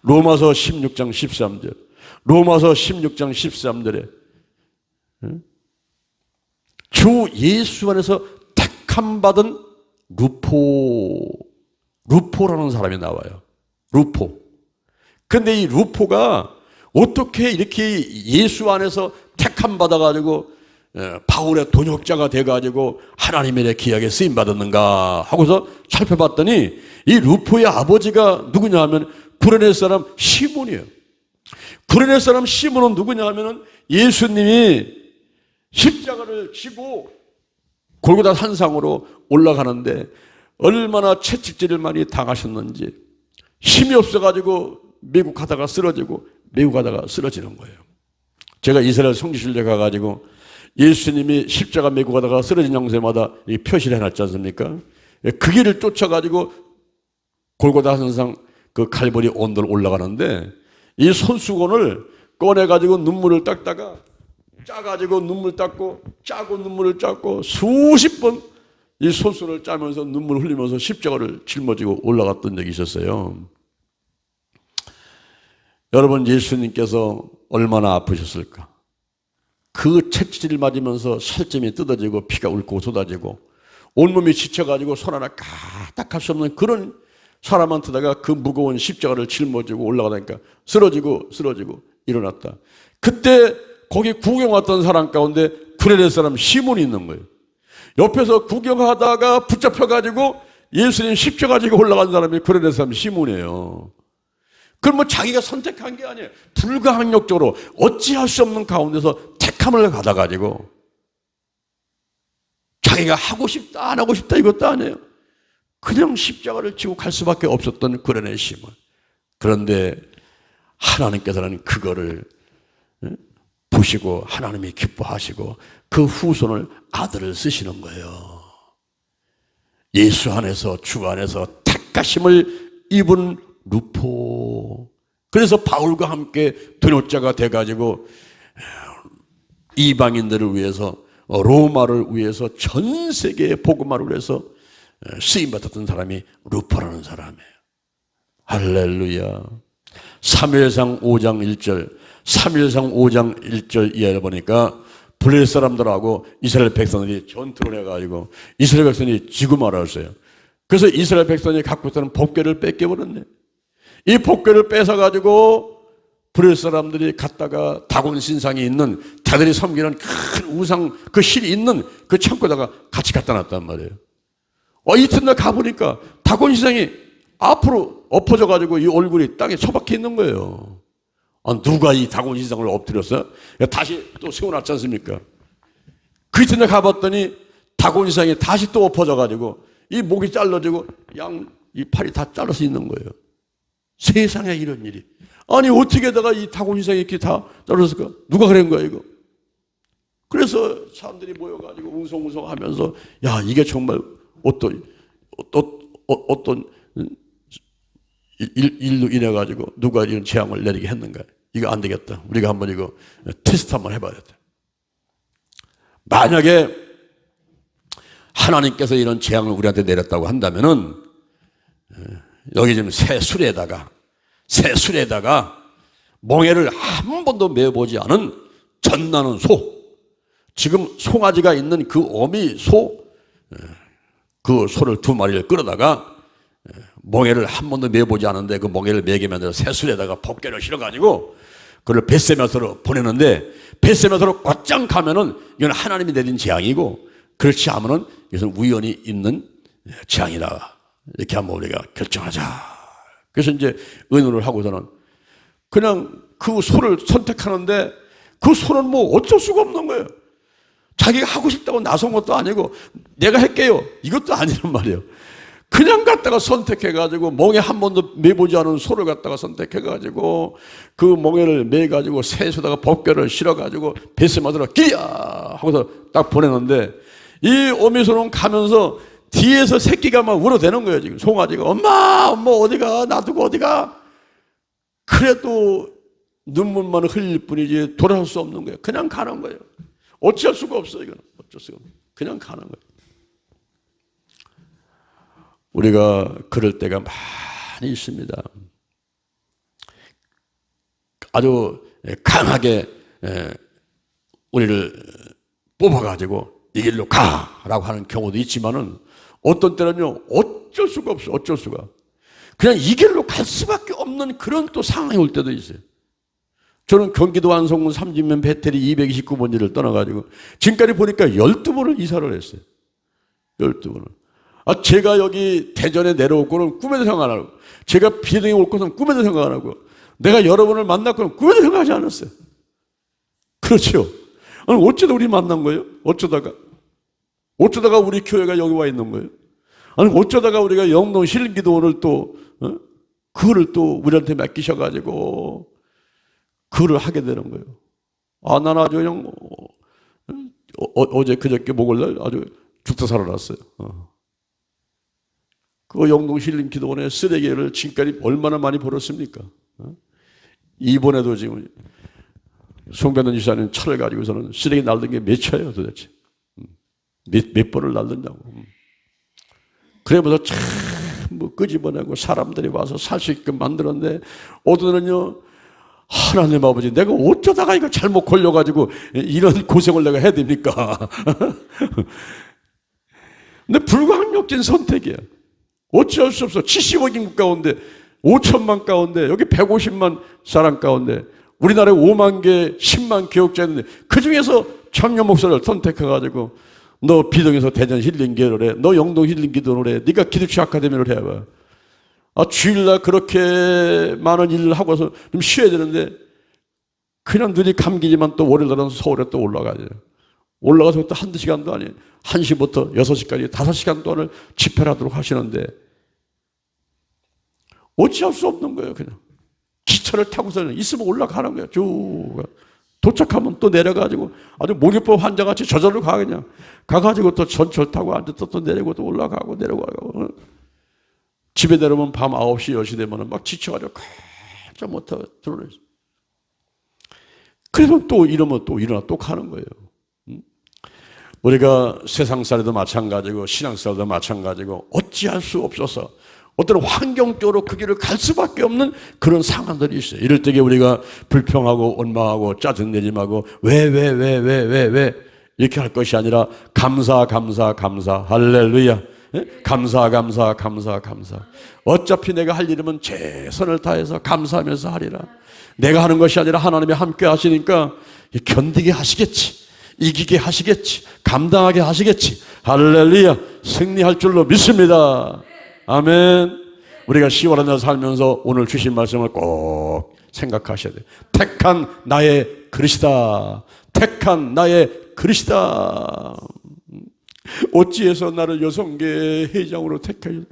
로마서 16장 13절, 로마서 16장 13절에 주 예수 안에서 택함 받은 루포라는 사람이 나와요. 루포. 근데 이 루포가 어떻게 이렇게 예수 안에서 택함 받아가지고 바울의 동역자가 돼가지고 하나님의 기약에 쓰임 받았는가 하고서 살펴봤더니 이 루포의 아버지가 누구냐 하면 구레네 사람 시몬이에요. 구레네 사람 시몬은 누구냐 하면 예수님이 십자가를 지고 골고다 산상으로 올라가는데 얼마나 채찍질을 많이 당하셨는지 힘이 없어가지고 미국 가다가 쓰러지고 미국 가다가 쓰러지는 거예요. 제가 이스라엘 성지순례 가가지고 예수님이 십자가 메고 가다가 쓰러진 장소마다 표시를 해놨지 않습니까? 그 길을 쫓아가지고 골고다 산상 그 갈보리 언덕을 올라가는데 이 손수건을 꺼내가지고 눈물을 닦다가 짜가지고 눈물 닦고 짜고 눈물을 닦고 수십 번 이 손수건을 짜면서 눈물 흘리면서 십자가를 짊어지고 올라갔던 적이 있었어요. 여러분, 예수님께서 얼마나 아프셨을까? 그 채찍질을 맞으면서 살점이 뜯어지고 피가 울고 쏟아지고 온몸이 지쳐가지고 손 하나 까딱할 수 없는 그런 사람한테다가 그 무거운 십자가를 짊어지고 올라가다니까 쓰러지고 일어났다. 그때 거기 구경 왔던 사람 가운데 구레네 사람 시몬이 있는 거예요. 옆에서 구경하다가 붙잡혀가지고 예수님 십자가 지고 올라간 사람이 구레네 사람 시몬이에요. 그럼 뭐 자기가 선택한 게 아니에요. 불가항력적으로 어찌할 수 없는 가운데서 택함을 받아가지고 자기가 하고 싶다 안 하고 싶다 이것도 아니에요. 그냥 십자가를 지고 갈 수밖에 없었던 구레네 시몬. 그런데 하나님께서는 그거를 보시고 하나님이 기뻐하시고 그 후손을 아들을 쓰시는 거예요. 예수 안에서 주 안에서 택하심을 입은 루포. 그래서 바울과 함께 동역자가 돼가지고 이방인들을 위해서 로마를 위해서 전 세계의 복음화를 위해서 쓰임받았던 사람이 루퍼라는 사람이에요. 할렐루야. 사무엘상 5장 1절, 사무엘상 5장 1절 이하를 보니까 블레셋 사람들하고 이스라엘 백성들이 전투를 해가지고 이스라엘 백성이 지고 말았어요. 그래서 이스라엘 백성이 갖고 있던 법궤를 뺏겨버렸네. 이 법궤를 뺏어가지고 블레셋 사람들이 갔다가 다곤 신상이 있는 자들이 섬기는 큰 우상 그 실이 있는 그 창고에다가 같이 갖다 놨단 말이에요. 이튿날 가보니까 다곤 신상이 앞으로 엎어져가지고 이 얼굴이 땅에 처박혀 있는 거예요. 누가 이 다곤 신상을 엎드렸어? 다시 또 세워놨지 않습니까? 그 이튿날 가봤더니 다곤 신상이 다시 또 엎어져가지고 이 목이 잘라지고 이 팔이 다 잘라서 있는 거예요. 세상에 이런 일이. 아니 어떻게다가 이 다곤 신상이 이렇게 다 떨어졌을까? 누가 그런 거야 이거? 그래서 사람들이 모여가지고 웅성웅성 하면서 야 이게 정말 어떤 일로 인해가지고 누가 이런 재앙을 내리게 했는가? 이거 안 되겠다. 우리가 한번 이거 테스트 한번 해봐야겠다. 만약에 하나님께서 이런 재앙을 우리한테 내렸다고 한다면은 여기 지금 새 술에다가 멍에를 한 번도 메어보지 않은 젖나는 소, 지금 송아지가 있는 그 어미 소, 그 소를 2마리를 끌어다가 멍에를 한 번도 메어보지 않은데 그 멍에를 매게 만들어 새술에다가 법궤를 실어가지고 그걸 벳세메서로 보내는데 벳세메서로 곧장 가면은 이건 하나님이 내린 재앙이고 그렇지 않으면은 이것은 우연히 있는 재앙이다. 이렇게 한번 우리가 결정하자. 그래서 이제 의논을 하고서는 그냥 그 소를 선택하는데 그 소는 뭐 어쩔 수가 없는 거예요. 자기가 하고 싶다고 나선 것도 아니고 내가 할게요. 이것도 아니란 말이에요. 그냥 갖다가 선택해가지고 멍에 한 번도 매보지 않은 소를 갖다가 선택해가지고 그 멍에를 매가지고 새소다가 법궤를 실어가지고 벳세마다로 끼야 하고서 딱 보내는데 이 어미소는 가면서 뒤에서 새끼가 막 울어대는 거예요. 지금 송아지가 엄마 어디가 놔두고 어디가. 그래도 눈물만 흘릴 뿐이지 돌아올 수 없는 거예요. 그냥 가는 거예요. 어쩔 수가 없어요. 이건 어쩔 수가 없어요. 그냥 가는 거예요. 우리가 그럴 때가 많이 있습니다. 아주 강하게 우리를 뽑아가지고 이 길로 가라고 하는 경우도 있지만은 어떤 때는요 어쩔 수가 없어요. 어쩔 수가. 그냥 이 길로 갈 수밖에 없는 그런 또 상황이 올 때도 있어요. 저는 경기도 안성군 삼진면 배터리 229번지를 떠나가지고 지금까지 보니까 12번을 이사를 했어요. 12번을. 제가 여기 대전에 내려올 거는 꿈에도 생각 안 하고, 제가 비등에 올 것은 꿈에도 생각 안 하고, 내가 여러분을 만날 거는 꿈에도 생각하지 않았어요. 그렇죠. 아니, 어쩌다 우리 만난 거예요? 어쩌다가 우리 교회가 여기 와 있는 거예요? 아니, 어쩌다가 우리가 영동 신기도원을 또, 그거를 또 우리한테 맡기셔가지고, 그거를 하게 되는 거예요. 난 아주 그냥, 어제 그저께 목요일날 아주 죽다 살아났어요. 그 영동 힐링 기도원에 쓰레기를 지금까지 얼마나 많이 벌었습니까? 이번에도 지금 송변호 지사님 차를 가지고서는 쓰레기 날던 게 몇 차예요 도대체? 몇 번을 날던다고. 그러면서 참 뭐 끄집어내고 사람들이 와서 살 수 있게끔 만들었는데 오늘은요 하나님 아버지 내가 어쩌다가 이거 잘못 걸려가지고 이런 고생을 내가 해야 됩니까? 근데 불가항력진 선택이야. 어쩔 수 없어. 70억 인구 가운데 5천만 가운데 여기 150만 사람 가운데 우리나라에 5만 개 10만 교육자 있는데 그중에서 청년 목사를 선택해가지고 너 비동에서 대전 힐링교회를 해. 너 영동 힐링기도를 해. 네가 기도치 아카데미를 해봐. 주일날 그렇게 많은 일을 하고서 좀 쉬어야 되는데 그냥 눈이 감기지만 또 월요일날은 서울에 또 올라가야 돼요. 올라가서 또 한두 시간도 아니에요. 1시부터 6시까지 5시간 동안을 집회를 하도록 하시는데 어찌할 수 없는 거예요. 그냥 기차를 타고서는 있으면 올라가는 거예요. 쭉 도착하면 또 내려가지고 아주 모기법 환자같이 저절로 가 그냥 가가지고 또 전철 타고 앉아서 또 내리고 또 올라가고 내려가고 집에 내려오면 밤 9시 10시 되면 막 지쳐가지고 깜짝 못하고 들어오네. 그래서 또 이러면 또 일어나 또 가는 거예요. 우리가 세상살이도 마찬가지고 신앙살도 마찬가지고 어찌할 수 없어서 어떤 환경적으로 그 길을 갈 수밖에 없는 그런 상황들이 있어요. 이럴 때에 우리가 불평하고 원망하고 짜증내지 말고 왜 이렇게 할 것이 아니라 감사 할렐루야. 감사. 어차피 내가 할 일이면 최선을 다해서 감사하면서 하리라. 내가 하는 것이 아니라 하나님이 함께 하시니까 견디게 하시겠지, 이기게 하시겠지, 감당하게 하시겠지. 할렐루야. 승리할 줄로 믿습니다. 아멘. 우리가 10월 한 달 살면서 오늘 주신 말씀을 꼭 생각하셔야 돼요. 택한 나의 그릇이다. 택한 나의 그릇이다. 어찌해서 나를 여성계 회장으로 택하셨?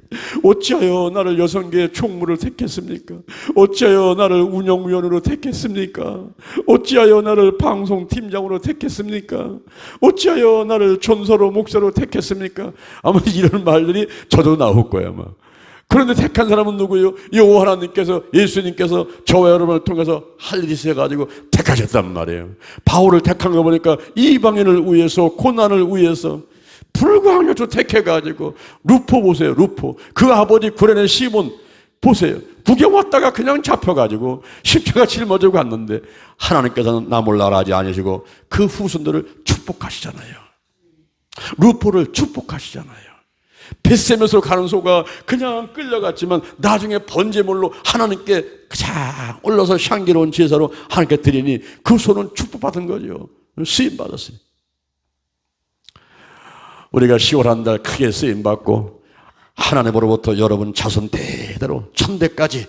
어찌하여 나를 여성계 총무를 택했습니까? 어찌하여 나를 운영위원으로 택했습니까? 어찌하여 나를 방송팀장으로 택했습니까? 어찌하여 나를 전서로 목사로 택했습니까? 아마 이런 말들이 저도 나올 거야 아마. 그런데 택한 사람은 누구예요? 여호와 하나님께서, 예수님께서 저와 여러분을 통해서 할 일이 있어가지고 택하셨단 말이에요. 바울을 택한 거 보니까 이방인을 위해서, 고난을 위해서 불광여초 택해가지고. 루포 보세요. 루포, 그 아버지 구레네 시몬 보세요. 구경 왔다가 그냥 잡혀가지고 십자가 짊어지고 갔는데 하나님께서는 나 몰라라 하지 않으시고 그 후손들을 축복하시잖아요. 루포를 축복하시잖아요. 벳세메스로 가는 소가 그냥 끌려갔지만 나중에 번제물로 하나님께 자 올라서 향기로운 제사로 하나님께 드리니 그 소는 축복받은 거죠. 쓰임받았어요. 우리가 10월 한 달 크게 쓰임받고 하나님으로부터 여러분 자손 대대로 천대까지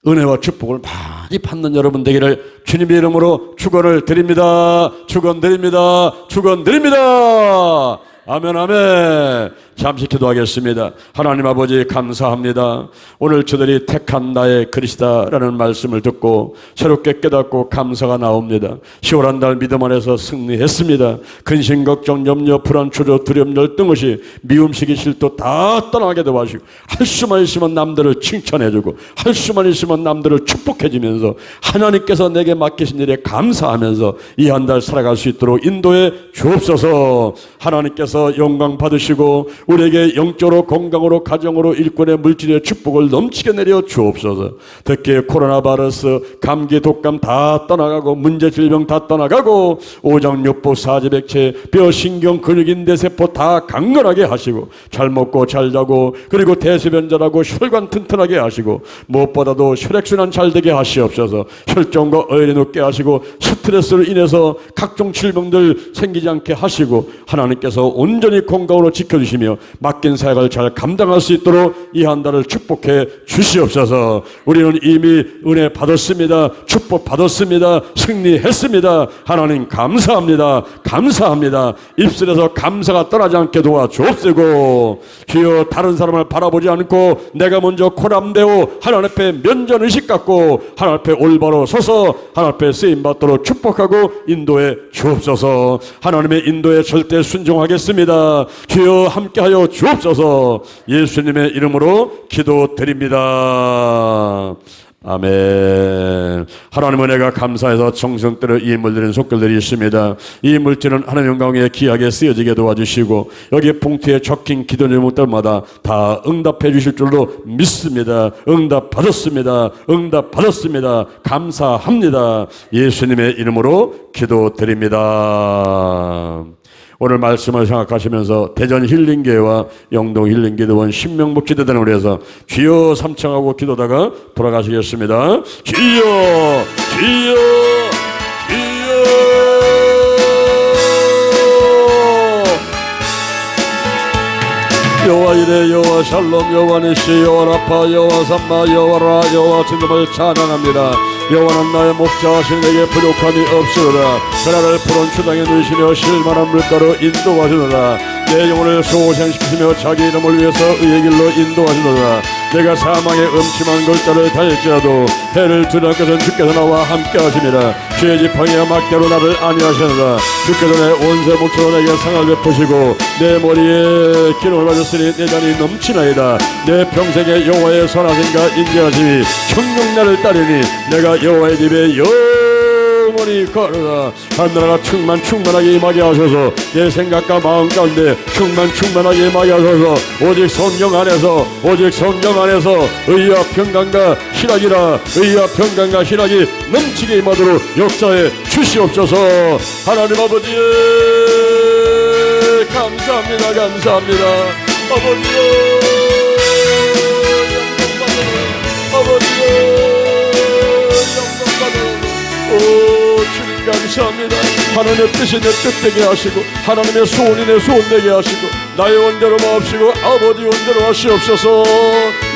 은혜와 축복을 많이 받는 여러분 되기를 주님의 이름으로 축원을 드립니다. 축원드립니다. 축원드립니다. 아멘, 아멘. 잠시 기도하겠습니다. 하나님 아버지 감사합니다. 오늘 저들이 택한 나의 그릇이다라는 말씀을 듣고 새롭게 깨닫고 감사가 나옵니다. 10월 한 달 믿음 안에서 승리했습니다. 근심, 걱정, 염려, 불안, 초조, 두려움, 열등 없이 미움시기, 실도 다 떠나게 도와주시고 할 수만 있으면 남들을 칭찬해주고 할 수만 있으면 남들을 축복해주면서 하나님께서 내게 맡기신 일에 감사하면서 이 한 달 살아갈 수 있도록 인도해 주옵소서. 하나님께서 영광 받으시고 우리에게 영적으로 건강으로 가정으로 일꾼의 물질의 축복을 넘치게 내려 주옵소서. 특히 코로나 바이러스, 감기, 독감 다 떠나가고 문제 질병 다 떠나가고 오장육부, 사지백체, 뼈, 신경, 근육, 인대세포 다 강건하게 하시고 잘 먹고 잘 자고 그리고 대소변 잘하고 혈관 튼튼하게 하시고 무엇보다도 혈액순환 잘 되게 하시옵소서. 혈종과 어혈이 높게 하시고 스트레스로 인해서 각종 질병들 생기지 않게 하시고 하나님께서 온전히 건강으로 지켜주시며 맡긴 사역을 잘 감당할 수 있도록 이 한 달을 축복해 주시옵소서. 우리는 이미 은혜 받았습니다. 축복 받았습니다. 승리했습니다. 하나님 감사합니다. 감사합니다. 입술에서 감사가 떠나지 않게 도와주옵시고 주여 다른 사람을 바라보지 않고 내가 먼저 코람되어 하나님 앞에 면전의식 갖고 하나님 앞에 올바로 서서 하나님 앞에 쓰임받도록 축복하고 인도해 주옵소서. 하나님의 인도에 절대 순종하겠습니다. 주여 함께하여 주옵소서. 예수님의 이름으로 기도드립니다. 아멘. 하나님 은혜가 감사해서 정성들을 이 물들인 속들이 있습니다. 이 물질은 하나님 영광에 귀하게 쓰여지게 도와주시고 여기 봉투에 적힌 기도 제목들마다 다 응답해 주실 줄로 믿습니다. 응답 받았습니다. 응답 받았습니다. 감사합니다. 예수님의 이름으로 기도드립니다. 오늘 말씀을 생각하시면서 대전 힐링교회와 영동 힐링기도원 신명복지대단을 위해서 주여 삼창하고 기도다가 돌아가시겠습니다. 주여 주여 주여. 여호와 이레 여호와 샬롬 여호와 니시 여호와 라파 여호와 삼마 여호와 라 여호와 진음을 찬양합니다. 여호와는 나의 목자하신 내게 부족함이 없으리라. 그날을 푸른 추당에 누시며 실만한 물가로 인도하시노라. 내 영혼을 소생시키시며 자기 이름을 위해서 의의 길로 인도하시노라. 내가 사망의 음침한 골짜를 다닐지라도 해를 두려울 것은 주께서 나와 함께 하심이라. 주의 지팡이와 막대로 나를 안위하시노라. 주께서 내 온세 목처로 내게 상을 베푸시고 내 머리에 기름을 받았으니 내 잔이 넘치나이다. 내 평생에 여호와의 선하심과 인자하심이 청룡 나를 따르니 내가 여호와의 집에 영원히 영원히 거하노라. 하늘나라가 충만하게 임하게 하소서. 내 생각과 마음 가운데 충만하게 임하게 하소서. 오직 성령 안에서 의와 평강과 희락이라 의와 평강과 희락이 넘치게 임하도록 역사에 주시옵소서. 하나님 아버지 감사합니다. 아버지여 영광받으라. 주님 감사합니다. 하나님의 뜻이 내 뜻되게 하시고 하나님의 소원이 내 소원 되게 하시고 나의 원대로 마옵시고 아버지 원대로 하시옵소서.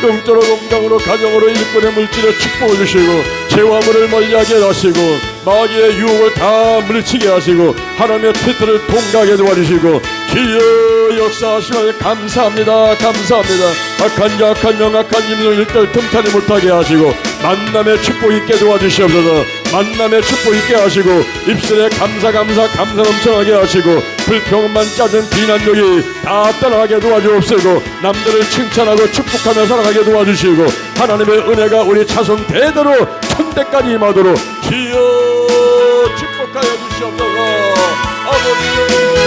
영적으로 건강으로 가정으로 일꾼의 물질에 축복을 주시고 죄와물을 멀리하게 하시고 마귀의 유혹을 다 물리치게 하시고 하나님의 뜻을 통과하게 도와주시고 주여 역사하시면 감사합니다. 악한 영 악한 임종 일들 틈타지 못하게 하시고 만남의 축복 있게 도와주시옵소서. 만남의 축복 있게 하시고 입술에 감사 넘쳐나게 하시고 불평만 짜증 비난욕이 다 떠나게 도와주옵시고 남들을 칭찬하고 축복하며 살아가게 도와주시고 하나님의 은혜가 우리 자손 대대로 천대까지 임하도록 주여 축복하여 주시옵소서. 아버지